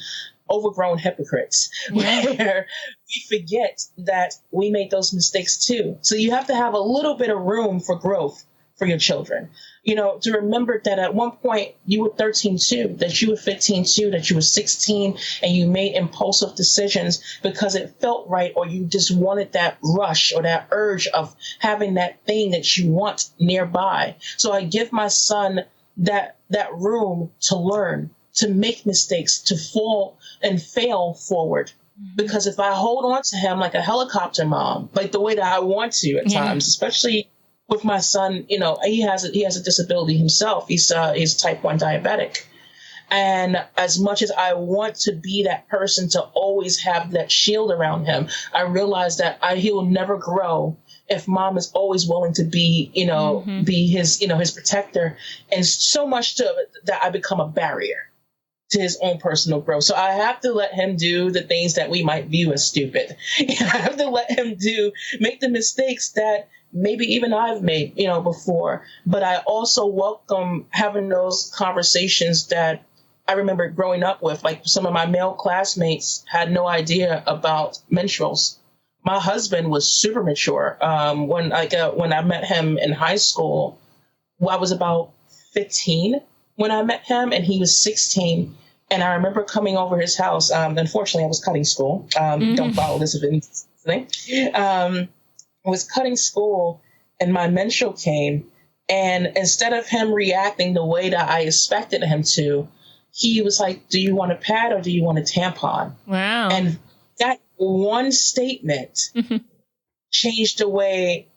overgrown hypocrites, where we forget that we made those mistakes too. So you have to have a little bit of room for growth for your children. To remember that at one point you were 13 too, that you were 15 too, that you were 16, and you made impulsive decisions because it felt right, or you just wanted that rush or that urge of having that thing that you want nearby. So I give my son that room to learn, to make mistakes, to fall and fail forward. Mm-hmm. Because if I hold on to him like a helicopter mom, like the way that I want to at times, especially with my son, he has a disability himself. He's type 1 diabetic. And as much as I want to be that person to always have that shield around him, I realize that he will never grow if mom is always willing to be, mm-hmm. be his protector, and so much that I become a barrier to his own personal growth. So I have to let him do the things that we might view as stupid. I have to let him make the mistakes that maybe even I've made, before. But I also welcome having those conversations that I remember growing up with. Like, some of my male classmates had no idea about menstruals. My husband was super mature. When I met him in high school, I was about 15 when I met him, and he was 16. And I remember coming over his house. Unfortunately, I was cutting school. Mm-hmm. Don't follow this if it's listening. I was cutting school, and my menstrual came. And instead of him reacting the way that I expected him to, he was like, do you want a pad or do you want a tampon? Wow. And that one statement changed the way.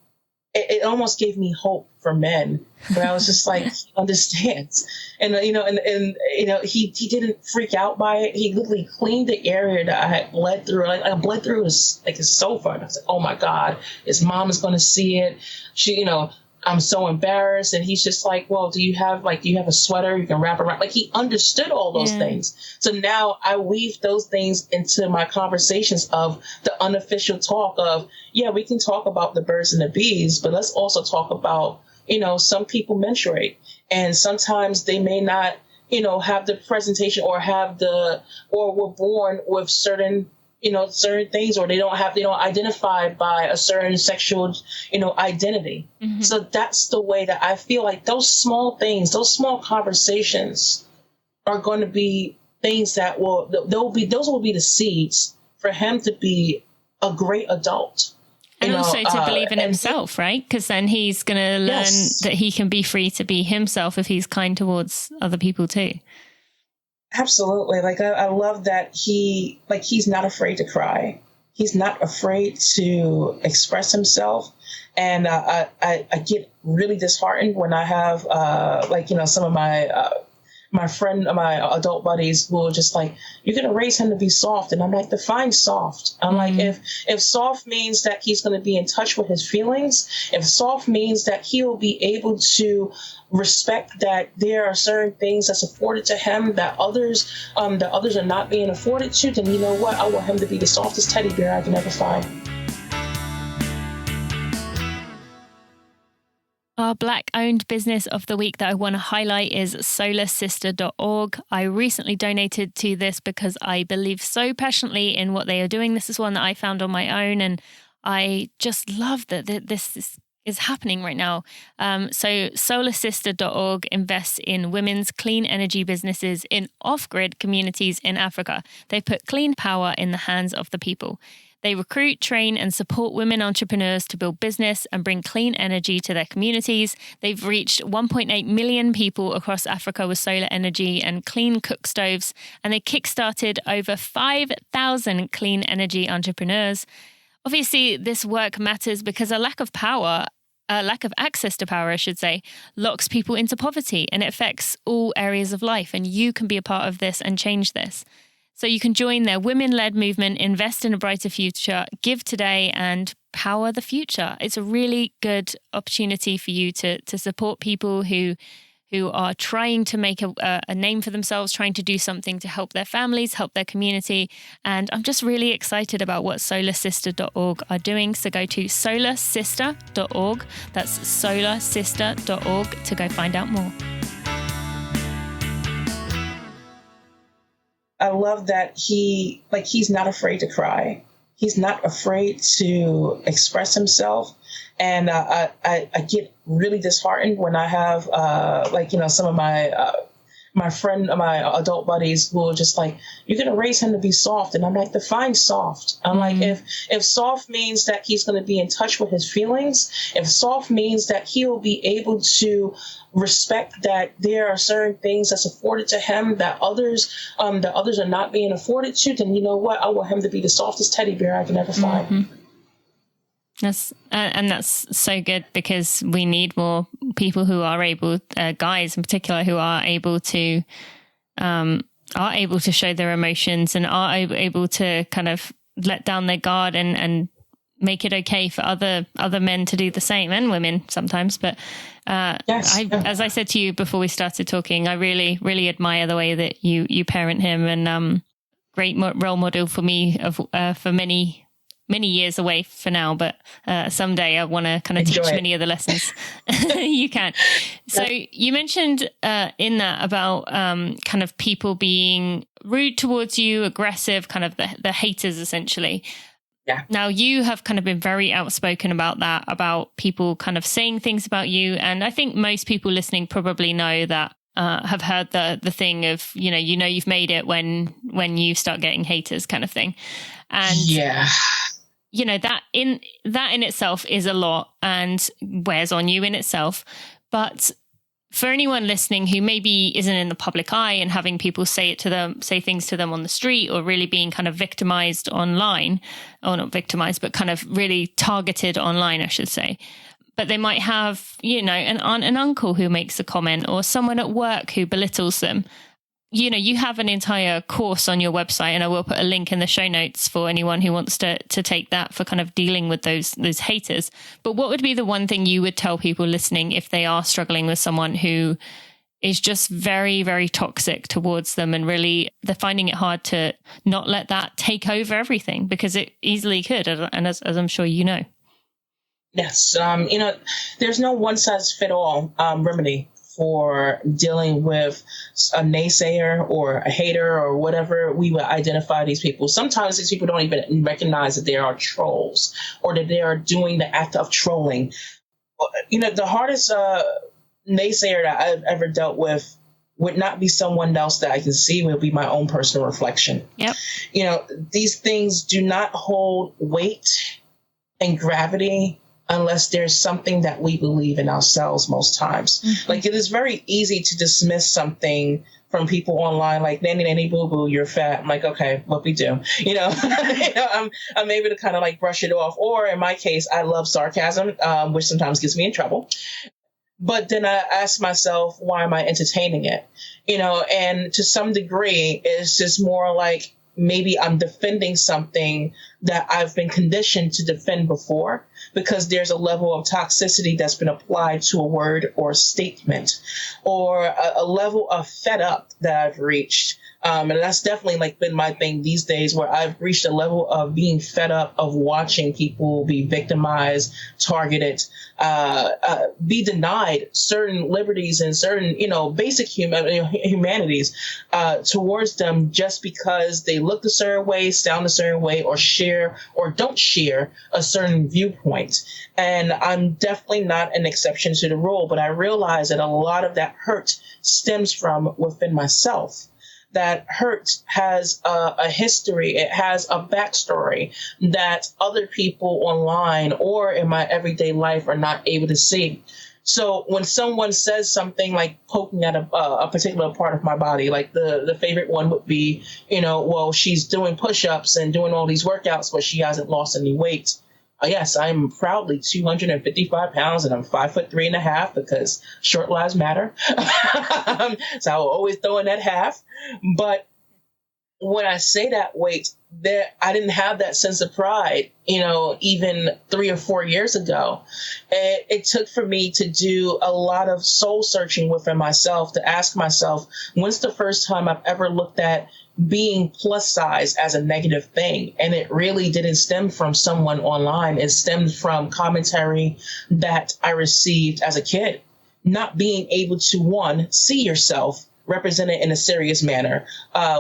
It almost gave me hope for men, where I was just like, he understands. And, he didn't freak out by it. He literally cleaned the area that I had bled through. Like, I bled through his sofa. And I was like, oh my God, his mom is going to see it. She, I'm so embarrassed. And he's just like, well, do you have a sweater you can wrap around? Like, he understood all those things. So now I weave those things into my conversations of the unofficial talk of, yeah, we can talk about the birds and the bees, but let's also talk about, some people menstruate, and sometimes they may not, have the presentation or were born with certain things, or they don't identify by a certain sexual, identity. Mm-hmm. So that's the way that I feel like those small things, those small conversations are going to be things that those will be the seeds for him to be a great adult. And also to believe in himself, right? Because then he's going to learn that he can be free to be himself if he's kind towards other people too. Absolutely. Like, I love that he's not afraid to cry. He's not afraid to express himself. And I get really disheartened when I have, some of my adult buddies who are just like, you're going to raise him to be soft. And I'm like, define soft. I'm like, if soft means that he's going to be in touch with his feelings, if soft means that he'll be able to respect that there are certain things that's afforded to him that others are not being afforded to, then you know what? I want him to be the softest teddy bear I can ever find. Our Black-owned business of the week that I want to highlight is Solarsister.org. I recently donated to this because I believe so passionately in what they are doing. This is one that I found on my own, and I just love that this is happening right now. So Solarsister.org invests in women's clean energy businesses in off-grid communities in Africa. They put clean power in the hands of the people. They recruit, train, and support women entrepreneurs to build business and bring clean energy to their communities. They've reached 1.8 million people across Africa with solar energy and clean cook stoves, and they kickstarted over 5,000 clean energy entrepreneurs. Obviously, this work matters because a lack of access to power, I should say, locks people into poverty, and it affects all areas of life. And you can be a part of this and change this. So you can join their women-led movement, invest in a brighter future, give today, and power the future. It's a really good opportunity for you to support people who are trying to make a name for themselves, trying to do something to help their families, help their community. And I'm just really excited about what Solarsister.org are doing. So go to Solarsister.org. That's Solarsister.org to go find out more. I love that he's not afraid to cry. He's not afraid to express himself. And I get really disheartened when I have, some of my adult buddies who are just like, you're going to raise him to be soft. And I'm like, define soft. I'm like, if soft means that he's going to be in touch with his feelings, if soft means that he'll be able to respect that there are certain things that's afforded to him that others are not being afforded to, then you know what? I want him to be the softest teddy bear I can ever find. Mm-hmm. That's so good, because we need more people who are able, guys in particular, who are able to show their emotions and are able to kind of let down their guard and make it okay for other men to do the same, and women sometimes. But as I said to you before we started talking, I really, really admire the way that you parent him, and great role model for me for many years away for now, but someday I want to kind of teach many of the lessons you can. So you mentioned in that about kind of people being rude towards you, aggressive, kind of the haters essentially. Yeah. Now you have kind of been very outspoken about that, about people kind of saying things about you. And I think most people listening probably know that, have heard the thing of, you've made it when you start getting haters kind of thing. And yeah. That in itself is a lot and wears on you in itself. But for anyone listening who maybe isn't in the public eye and having people say things to them on the street, or really being kind of victimized online, or not victimized, but kind of really targeted online, I should say. But they might have, an aunt and uncle who makes a comment, or someone at work who belittles them. you know, you have an entire course on your website, and I will put a link in the show notes for anyone who wants to take that for kind of dealing with those haters. But what would be the one thing you would tell people listening if they are struggling with someone who is just very, very toxic towards them, and really they're finding it hard to not let that take over everything, because it easily could, and as I'm sure you know. Yes. You know, there's no one size fit all remedy for dealing with a naysayer or a hater or whatever we would identify these people. Sometimes these people don't even recognize that they are trolls or that they are doing the act of trolling. You know, the hardest naysayer that I've ever dealt with would not be someone else that I can see, would be my own personal reflection. Yep. You know, these things do not hold weight and gravity unless there's something that we believe in ourselves most times. Mm-hmm. Like, it is very easy to dismiss something from people online, like, nanny boo boo, you're fat. I'm like, okay, what we do? You know, I'm able to kind of like brush it off. Or in my case, I love sarcasm, which sometimes gets me in trouble. But then I ask myself, why am I entertaining it? You know, and to some degree, it's just more like maybe I'm defending something that I've been conditioned to defend before, because there's a level of toxicity that's been applied to a word or a statement, or a level of fed up that I've reached. And that's definitely like been my thing these days, where I've reached a level of being fed up of watching people be victimized, targeted, be denied certain liberties and certain, you know, basic humanities towards them just because they look a certain way, sound a certain way, or share or don't share a certain viewpoint. And I'm definitely not an exception to the rule, but I realize that a lot of that hurt stems from within myself. That hurt has a history, it has a backstory that other people online or in my everyday life are not able to see. So when someone says something like poking at a particular part of my body, like the favorite one would be, you know, well, she's doing push-ups and doing all these workouts, but she hasn't lost any weight. Yes, I'm proudly 255 pounds and I'm 5'3.5" because short lives matter. So I'll always throw in that half. But when I say that weight, I didn't have that sense of pride, you know, even 3 or 4 years ago. It took for me to do a lot of soul searching within myself to ask myself, when's the first time I've ever looked at being plus size as a negative thing? And it really didn't stem from someone online. It stemmed from commentary that I received as a kid, not being able to, one, see yourself represented in a serious manner.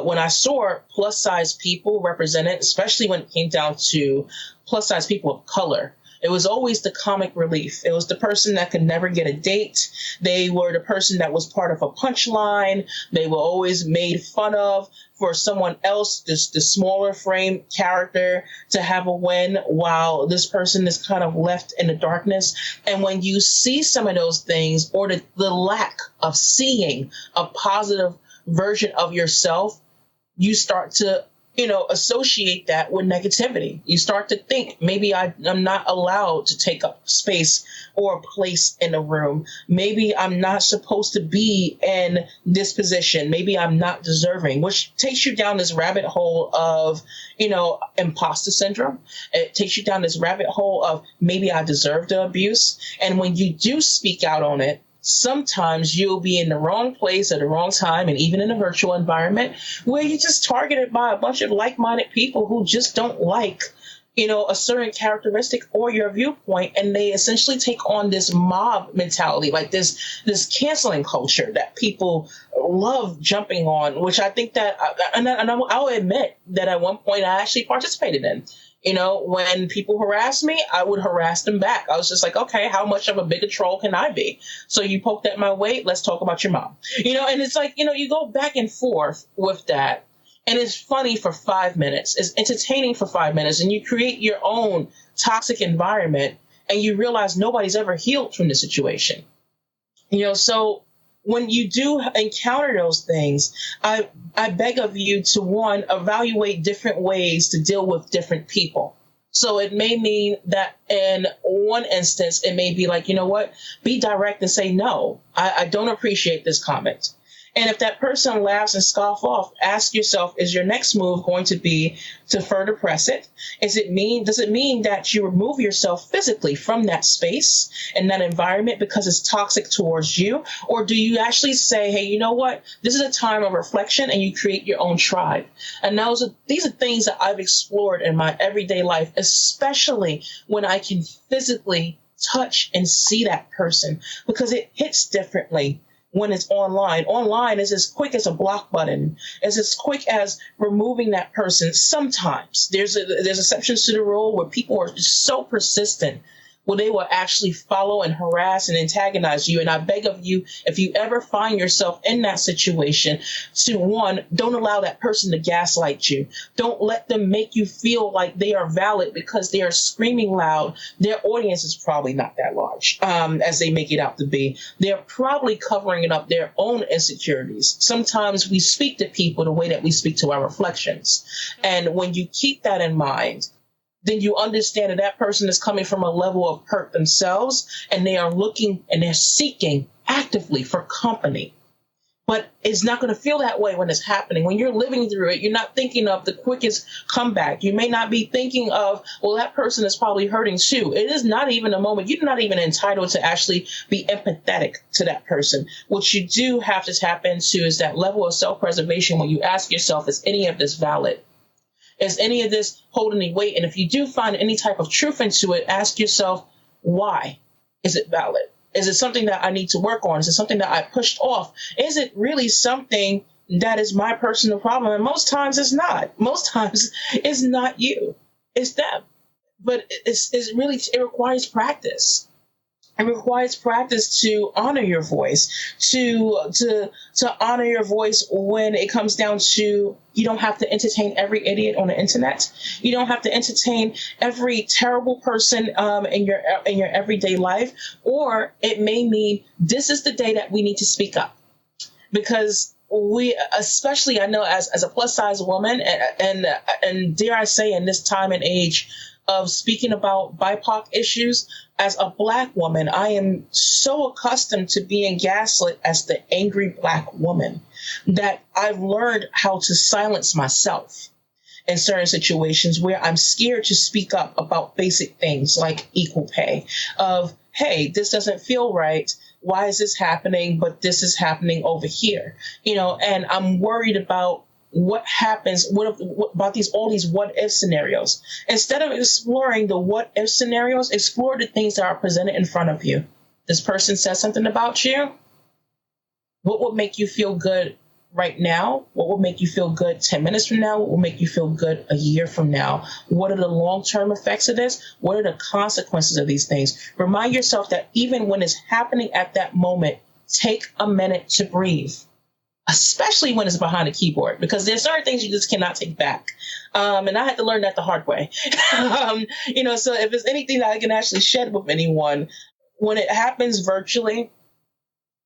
When I saw plus size people represented, especially when it came down to plus size people of color, it was always the comic relief. It was the person that could never get a date. They were the person that was part of a punchline. They were always made fun of for someone else, the smaller frame character, to have a win while this person is kind of left in the darkness. And when you see some of those things, or the lack of seeing a positive version of yourself, you start to, you know, associate that with negativity. You start to think, maybe I'm not allowed to take up space or a place in a room. Maybe I'm not supposed to be in this position. Maybe I'm not deserving, which takes you down this rabbit hole of, you know, imposter syndrome. It takes you down this rabbit hole of maybe I deserve the abuse. And when you do speak out on it, sometimes you'll be in the wrong place at the wrong time, and even in a virtual environment where you're just targeted by a bunch of like-minded people who just don't like, you know, a certain characteristic or your viewpoint, and they essentially take on this mob mentality, like this canceling culture that people love jumping on, which I think that, and I'll admit that at one point I actually participated in. You know, when people harass me, I would harass them back. I was just like, okay, how much of a bigger troll can I be? So you poked at my weight, let's talk about your mom. You know, and it's like, you know, you go back and forth with that. And it's funny for 5 minutes. It's entertaining for 5 minutes. And you create your own toxic environment, and you realize nobody's ever healed from the situation. You know, so when you do encounter those things, I beg of you to, one, evaluate different ways to deal with different people. So it may mean that in one instance, it may be like, you know what, be direct and say, no, I don't appreciate this comment. And if that person laughs and scoff off, ask yourself, is your next move going to be to further press it? Does it mean that you remove yourself physically from that space and that environment because it's toxic towards you? Or do you actually say, hey, you know what? This is a time of reflection, and you create your own tribe. And these are things that I've explored in my everyday life, especially when I can physically touch and see that person, because it hits differently when it's online. Online is as quick as a block button, is as quick as removing that person. Sometimes there's exceptions to the rule where people are just so persistent, where they will actually follow and harass and antagonize you. And I beg of you, if you ever find yourself in that situation, to one, don't allow that person to gaslight you. Don't let them make you feel like they are valid because they are screaming loud. Their audience is probably not that large as they make it out to be. They're probably covering it up their own insecurities. Sometimes we speak to people the way that we speak to our reflections. And when you keep that in mind, then you understand that that person is coming from a level of hurt themselves, and they are looking and they're seeking actively for company. But it's not going to feel that way when it's happening. When you're living through it, you're not thinking of the quickest comeback. You may not be thinking of, well, that person is probably hurting too. It is not even a moment. You're not even entitled to actually be empathetic to that person. What you do have to tap into is that level of self-preservation when you ask yourself, is any of this valid? Is any of this holding any weight? And if you do find any type of truth into it, ask yourself, why is it valid? Is it something that I need to work on? Is it something that I pushed off? Is it really something that is my personal problem? And most times it's not. Most times it's not you. It's them. But it requires practice. It requires practice to honor your voice, to honor your voice when it comes down to, you don't have to entertain every idiot on the internet. You don't have to entertain every terrible person in your everyday life. Or it may mean this is the day that we need to speak up, because we, especially I know as a plus size woman, and dare I say in this time and age of speaking about BIPOC issues, as a Black woman, I am so accustomed to being gaslit as the angry Black woman that I've learned how to silence myself in certain situations where I'm scared to speak up about basic things like equal pay, of, hey, this doesn't feel right. Why is this happening? But this is happening over here, and I'm worried about what happens, what about all these what if scenarios. Instead of exploring the what if scenarios, explore the things that are presented in front of you. This person says something about you. What would make you feel good right now? What will make you feel good 10 minutes from now? What will make you feel good a year from now? What are the long-term effects of this? What are the consequences of these things? Remind yourself that even when it's happening at that moment, take a minute to breathe, especially when it's behind a keyboard, because there's certain things you just cannot take back. And I had to learn that the hard way. So if there's anything that I can actually share with anyone, when it happens virtually,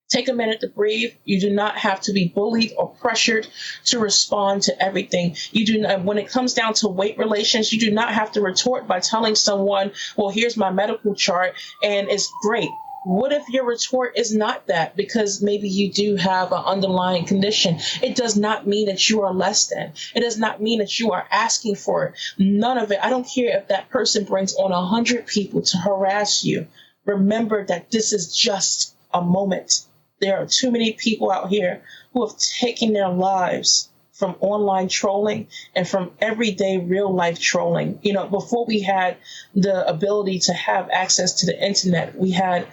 take a minute to breathe. You do not have to be bullied or pressured to respond to everything. You do not, when it comes down to weight relations, you do not have to retort by telling someone, well, here's my medical chart and it's great. What if your retort is not that? Because maybe you do have an underlying condition. It does not mean that you are less than. It does not mean that you are asking for it. None of it. I don't care if that person brings on 100 people to harass you. Remember that this is just a moment. There are too many people out here who have taken their lives from online trolling and from everyday real life trolling. Before we had the ability to have access to the internet, we had,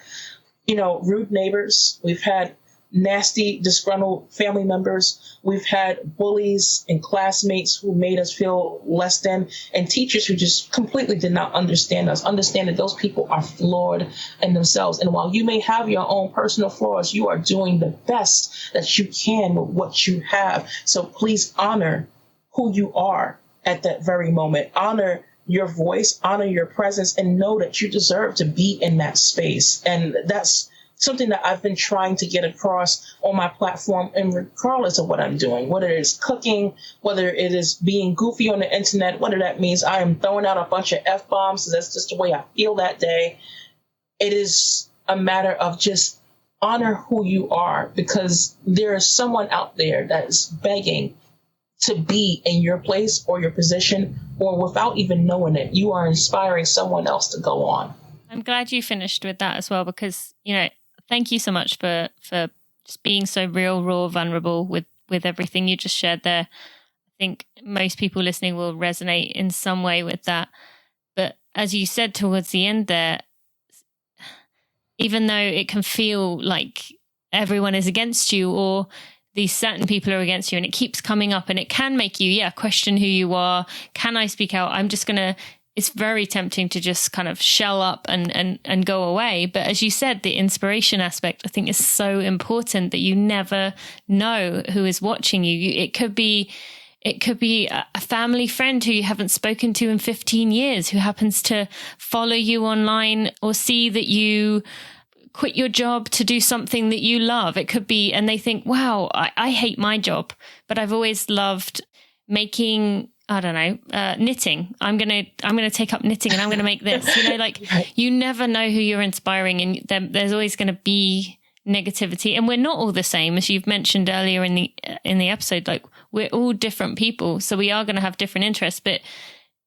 rude neighbors. We've had nasty, disgruntled family members. We've had bullies and classmates who made us feel less than, and teachers who just completely did not understand us. Understand that those people are flawed in themselves. And while you may have your own personal flaws, you are doing the best that you can with what you have. So please honor who you are at that very moment. Honor your voice, honor your presence, and know that you deserve to be in that space. And that's something that I've been trying to get across on my platform, and regardless of what I'm doing, whether it's cooking, whether it is being goofy on the internet, whether that means I am throwing out a bunch of F-bombs, so that's just the way I feel that day. It is a matter of just honor who you are, because there is someone out there that is begging to be in your place or your position, or without even knowing it, you are inspiring someone else to go on. I'm glad you finished with that as well, because, thank you so much for just being so real, raw, vulnerable with everything you just shared there. I think most people listening will resonate in some way with that. But as you said towards the end there, even though it can feel like everyone is against you, or these certain people are against you, and it keeps coming up, and it can make you, question who you are. Can I speak out? It's very tempting to just kind of shell up and go away. But as you said, the inspiration aspect, I think, is so important, that you never know who is watching you. It could be a family friend who you haven't spoken to in 15 years, who happens to follow you online or see that you quit your job to do something that you love. It could be, and they think, wow, I hate my job, but I've always loved making, knitting. I'm going to take up knitting, and I'm going to make this, you never know who you're inspiring, and there's always going to be negativity. And we're not all the same, as you've mentioned earlier in the episode. Like, we're all different people, so we are going to have different interests. But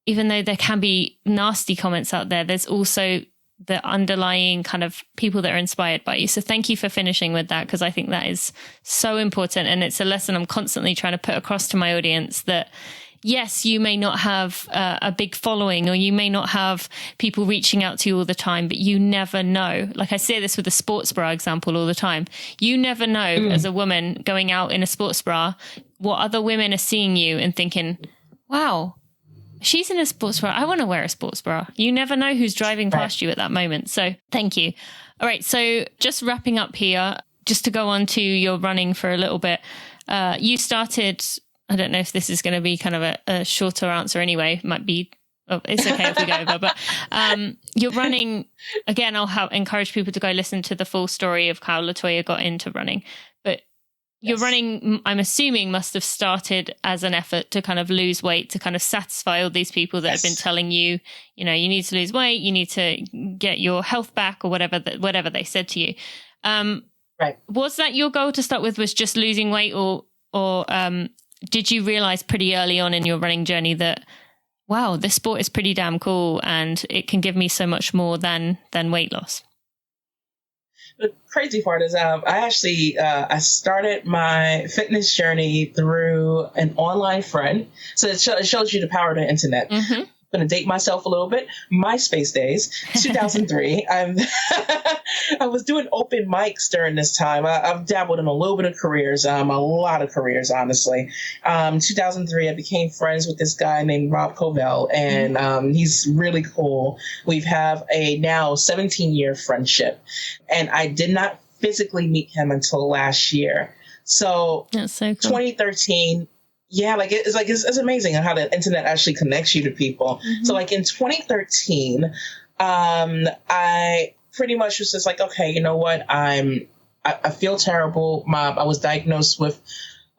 even though there can be nasty comments out there, there's also the underlying kind of people that are inspired by you. So thank you for finishing with that, because I think that is so important. And it's a lesson I'm constantly trying to put across to my audience, that yes, you may not have a big following, or you may not have people reaching out to you all the time, but you never know. Like, I say this with the sports bra example all the time. You never know, as a woman going out in a sports bra, what other women are seeing you and thinking, wow, she's in a sports bra. I want to wear a sports bra. You never know who's driving past you at that moment. So thank you. All right. So just wrapping up here, just to go on to your running for a little bit. You started, I don't know if this is going to be kind of a shorter answer anyway. It might be, it's okay if we go over, but you're running, again, I'll encourage people to go listen to the full story of how Latoya got into running. But your running, I'm assuming, must have started as an effort to kind of lose weight, to kind of satisfy all these people that have been telling you, you need to lose weight, you need to get your health back, or whatever they said to you. Right. Was that your goal to start with, was just losing weight, or did you realize pretty early on in your running journey that, wow, this sport is pretty damn cool and it can give me so much more than weight loss? The crazy part is I started my fitness journey through an online friend. So it shows you the power of the internet. Mm-hmm. I'm going to date myself a little bit. MySpace days, 2003. I was doing open mics during this time. I've dabbled in a little bit of careers, a lot of careers, honestly. 2003, I became friends with this guy named Rob Covell, and he's really cool. We have a now 17-year friendship, and I did not physically meet him until last year. So, that's so cool. 2013. Yeah, it's amazing how the internet actually connects you to people. Mm-hmm. So in 2013, I pretty much was just like, okay, you know what? I feel terrible. I was diagnosed with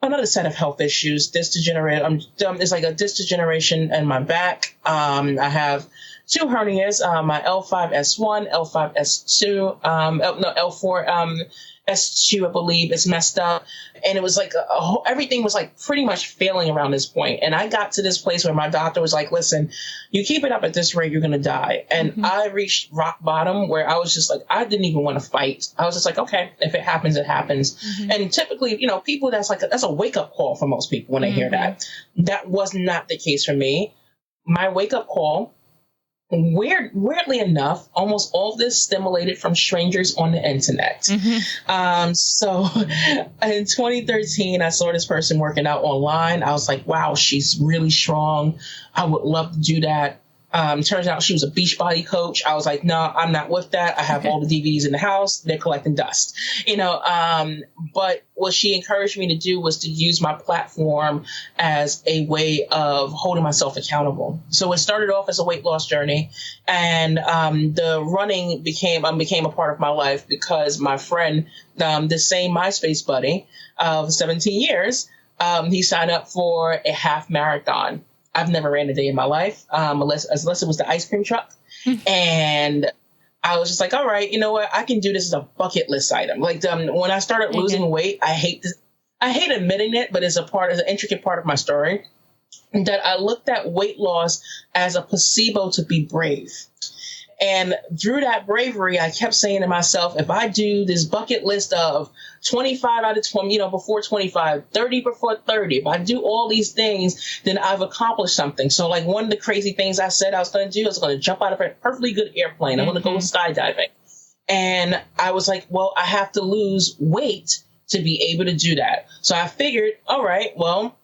another set of health issues, disc degeneration. It's like a disc degeneration in my back. I have two hernias, my L5S1, L5S2, L4 S2, I believe, is messed up. And it was like everything was like pretty much failing around this point. And I got to this place where my doctor was like, listen, you keep it up at this rate, you're going to die. And I reached rock bottom, where I was just like, I didn't even want to fight. I was just like, okay, if it happens, it happens. And typically, people, that's a wake up call for most people when they hear that. That was not the case for me. My wake up call, weirdly enough, almost all of this stimulated from strangers on the internet. So in 2013, I saw this person working out online. I was like, wow, she's really strong. I would love to do that. Turns out she was a Beachbody coach. I was like, no, I'm not with that. I have all the DVDs in the house. They're collecting dust, but what she encouraged me to do was to use my platform as a way of holding myself accountable. So it started off as a weight loss journey, and the running became a part of my life, because my friend, the same MySpace buddy of 17 years, he signed up for a half marathon. I've never ran a day in my life, unless it was the ice cream truck. And I was just like, all right, you know what? I can do this as a bucket list item. Like when I started losing weight, I hate admitting it, but it's an intricate part of my story, that I looked at weight loss as a placebo to be brave. And through that bravery, I kept saying to myself, if I do this bucket list of 25 out of 20, before 25, 30 before 30, if I do all these things, then I've accomplished something. So like one of the crazy things I said I was going to do, I was going to jump out of a perfectly good airplane. I'm going to go skydiving. And I was like, well, I have to lose weight to be able to do that. So I figured, all right, well,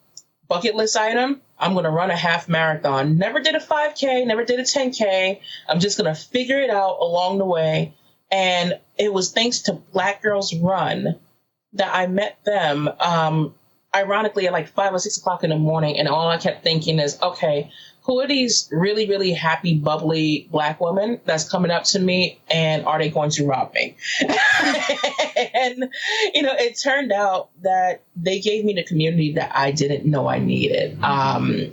bucket list item, I'm going to run a half marathon. Never did a 5K, never did a 10K. I'm just going to figure it out along the way. And it was thanks to Black Girls Run that I met them, ironically, at like 5 or 6 o'clock in the morning. And all I kept thinking is, okay, who are these really, really happy, bubbly Black women that's coming up to me, and are they going to rob me? And, it turned out that they gave me the community that I didn't know I needed.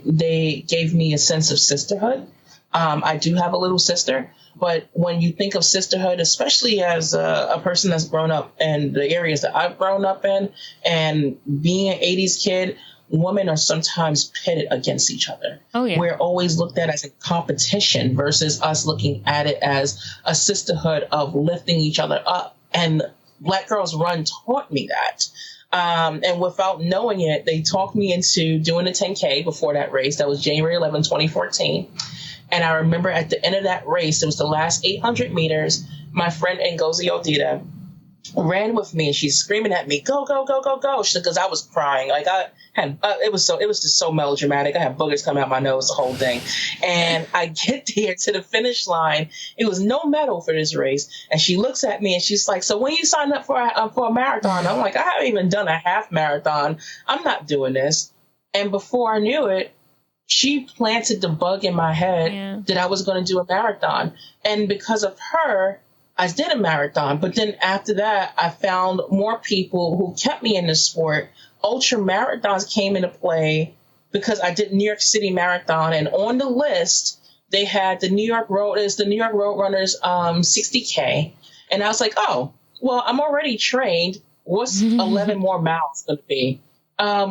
They gave me a sense of sisterhood. I do have a little sister, but when you think of sisterhood, especially as a person that's grown up in the areas that I've grown up in, and being an 80s kid, women are sometimes pitted against each other. Oh, yeah. We're always looked at as a competition versus us looking at it as a sisterhood of lifting each other up. And Black Girls Run taught me that. And without knowing it, they talked me into doing a 10K before that race. That was January 11, 2014. And I remember at the end of that race, it was the last 800 meters, my friend Ngozi Odita ran with me, and she's screaming at me, go, go, go, go, go. Because I was crying. Like it was just so melodramatic. I had boogers coming out my nose, the whole thing. And I get there to the finish line. It was no medal for this race. And she looks at me and she's like, so when you signed up for a marathon? I'm like, I haven't even done a half marathon. I'm not doing this. And before I knew it, she planted the bug in my head that I was going to do a marathon. And because of her, I did a marathon. But then after that, I found more people who kept me in the sport. Ultra marathons came into play because I did New York City Marathon, and on the list they had the New York Road Runners 60K, and I was like, oh, well, I'm already trained. What's 11 more miles going to be?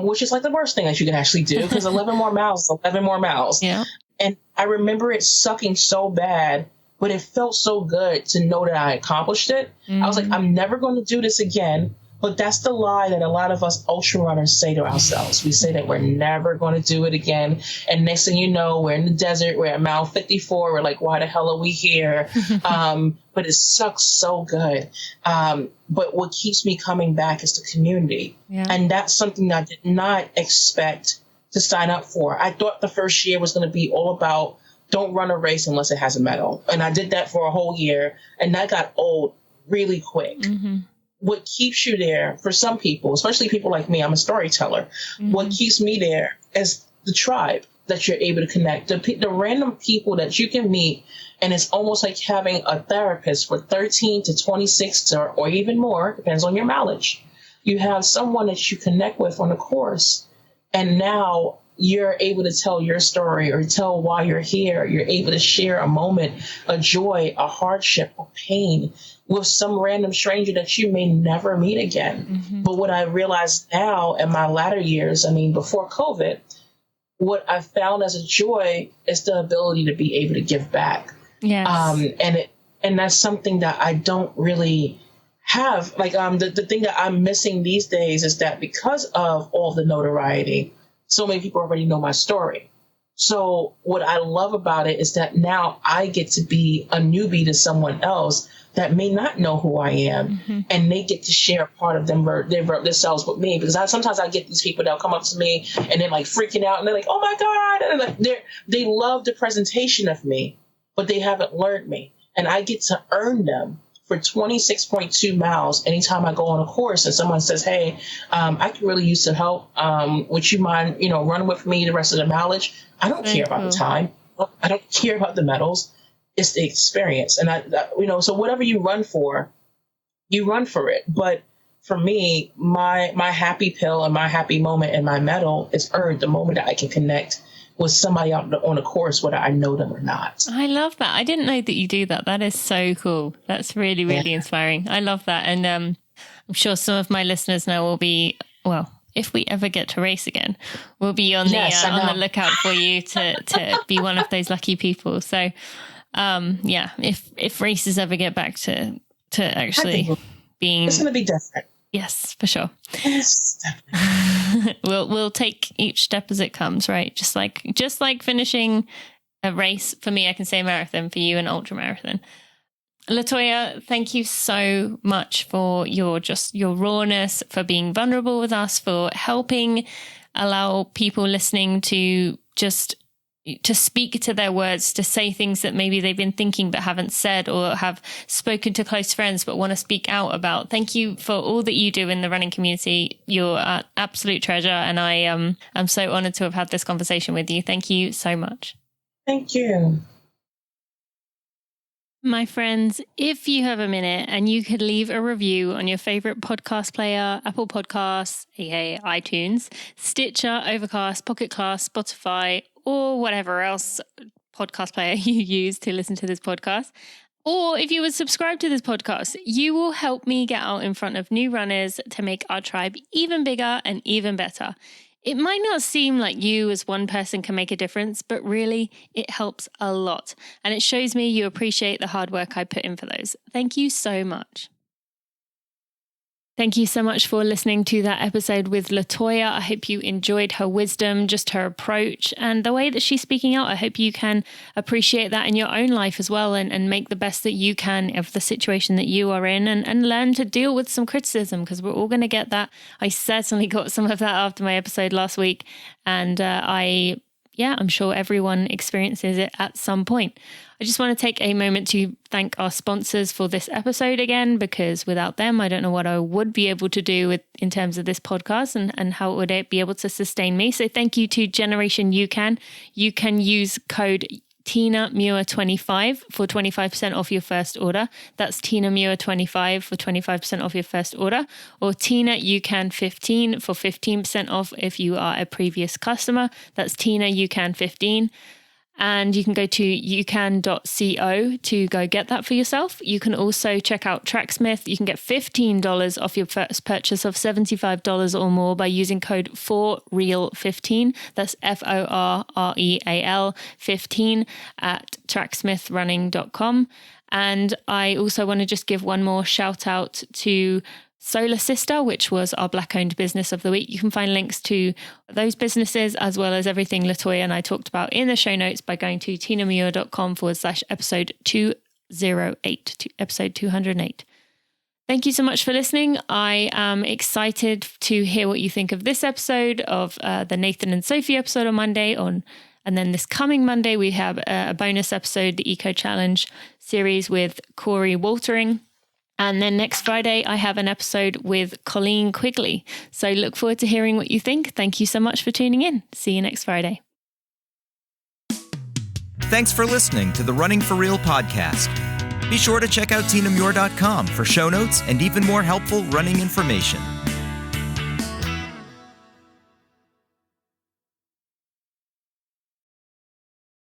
Which is like the worst thing that you can actually do, because 11 more miles is 11 more miles. Yeah. And I remember it sucking so bad, but it felt so good to know that I accomplished it. I was like, I'm never going to do this again. But that's the lie that a lot of us ultra runners say to ourselves. We say that we're never going to do it again. And next thing you know, we're in the desert. We're at mile 54. We're like, why the hell are we here? But it sucks so good. But what keeps me coming back is the community. Yeah. And that's something that I did not expect to sign up for. I thought the first year was going to be all about don't run a race unless it has a medal. And I did that for a whole year. And that got old really quick. Mm-hmm. What keeps you there for some people, especially people like me, I'm a storyteller. Mm-hmm. What keeps me there is the tribe that you're able to connect, the random people that you can meet. And it's almost like having a therapist for 13 to 26 or even more, depends on your mileage. You have someone that you connect with on the course. And now you're able to tell your story or tell why you're here. You're able to share a moment, a joy, a hardship, a pain with some random stranger that you may never meet again. Mm-hmm. But what I realize now in my latter years, before COVID, what I found as a joy is the ability to be able to give back. Yes. And that's something that I don't really have. Like the thing that I'm missing these days is that because of all the notoriety, so many people already know my story. So what I love about it is that now I get to be a newbie to someone else that may not know who I am, mm-hmm. and they get to share a part of themselves with me. Because sometimes I get these people that'll come up to me and they're like freaking out and they're like, "Oh my God!" And like they love the presentation of me, but they haven't learned me, and I get to earn them for 26.2 miles. Anytime I go on a course and someone says, "Hey, I can really use some help. Would you mind, run with me the rest of the mileage?" I don't care about the time. I don't care about the medals. It's the experience. And so whatever you run for it. But for me, my happy pill and my happy moment and my medal is earned the moment that I can connect with somebody out on a course, whether I know them or not. I love that. I didn't know that you do that. That is so cool. That's really, really inspiring. I love that. And I'm sure some of my listeners now will be, well, if we ever get to race again, we'll be on the lookout for you to be one of those lucky people. So, if races ever get back to actually being, it's going to be different. Yes, for sure. Yes. We'll take each step as it comes, right? Just like finishing a race. For me, I can say a marathon. For you, an ultra marathon. Latoya, thank you so much for your rawness, for being vulnerable with us, for helping allow people listening to speak to their words, to say things that maybe they've been thinking but haven't said, or have spoken to close friends but want to speak out about. Thank you for all that you do in the running community. You're an absolute treasure, and I'm so honored to have had this conversation with you. Thank you so much. Thank you. My friends, if you have a minute and you could leave a review on your favorite podcast player, Apple Podcasts, aka iTunes, Stitcher, Overcast, Pocket Cast, Spotify, or whatever else podcast player you use to listen to this podcast, or if you would subscribe to this podcast, you will help me get out in front of new runners to make our tribe even bigger and even better. It might not seem like you as one person can make a difference, but really it helps a lot. And it shows me you appreciate the hard work I put in for those. Thank you so much. Thank you so much for listening to that episode with Latoya. I hope you enjoyed her wisdom, just her approach, and the way that she's speaking out. I hope you can appreciate that in your own life as well, and make the best that you can of the situation that you are in, and learn to deal with some criticism, because we're all going to get that. I certainly got some of that after my episode last week, and I'm sure everyone experiences it at some point. I just want to take a moment to thank our sponsors for this episode again, because without them, I don't know what I would be able to do in terms of this podcast and how would it be able to sustain me. So thank you to Generation UCAN. You can use code TinaMuir25 for 25% off your first order. That's TinaMuir25 for 25% off your first order, or TinaUCAN15 for 15% off if you are a previous customer. That's TinaUCAN15. And you can go to ucan.co to go get that for yourself. You can also check out Tracksmith. You can get $15 off your first purchase of $75 or more by using code 4REAL15. That's FORREAL 15 at tracksmithrunning.com. And I also want to just give one more shout out to Solarsister, which was our Black-owned business of the week. You can find links to those businesses as well as everything Latoya and I talked about in the show notes by going to tinamuir.com/episode 208, episode 208. Thank you so much for listening. I am excited to hear what you think of this episode, of the Nathan and Sophie episode on Monday. And then this coming Monday, we have a bonus episode, the Eco Challenge series with Corey Waltering. And then next Friday, I have an episode with Colleen Quigley. So look forward to hearing what you think. Thank you so much for tuning in. See you next Friday. Thanks for listening to the Running for Real podcast. Be sure to check out tinamuir.com for show notes and even more helpful running information.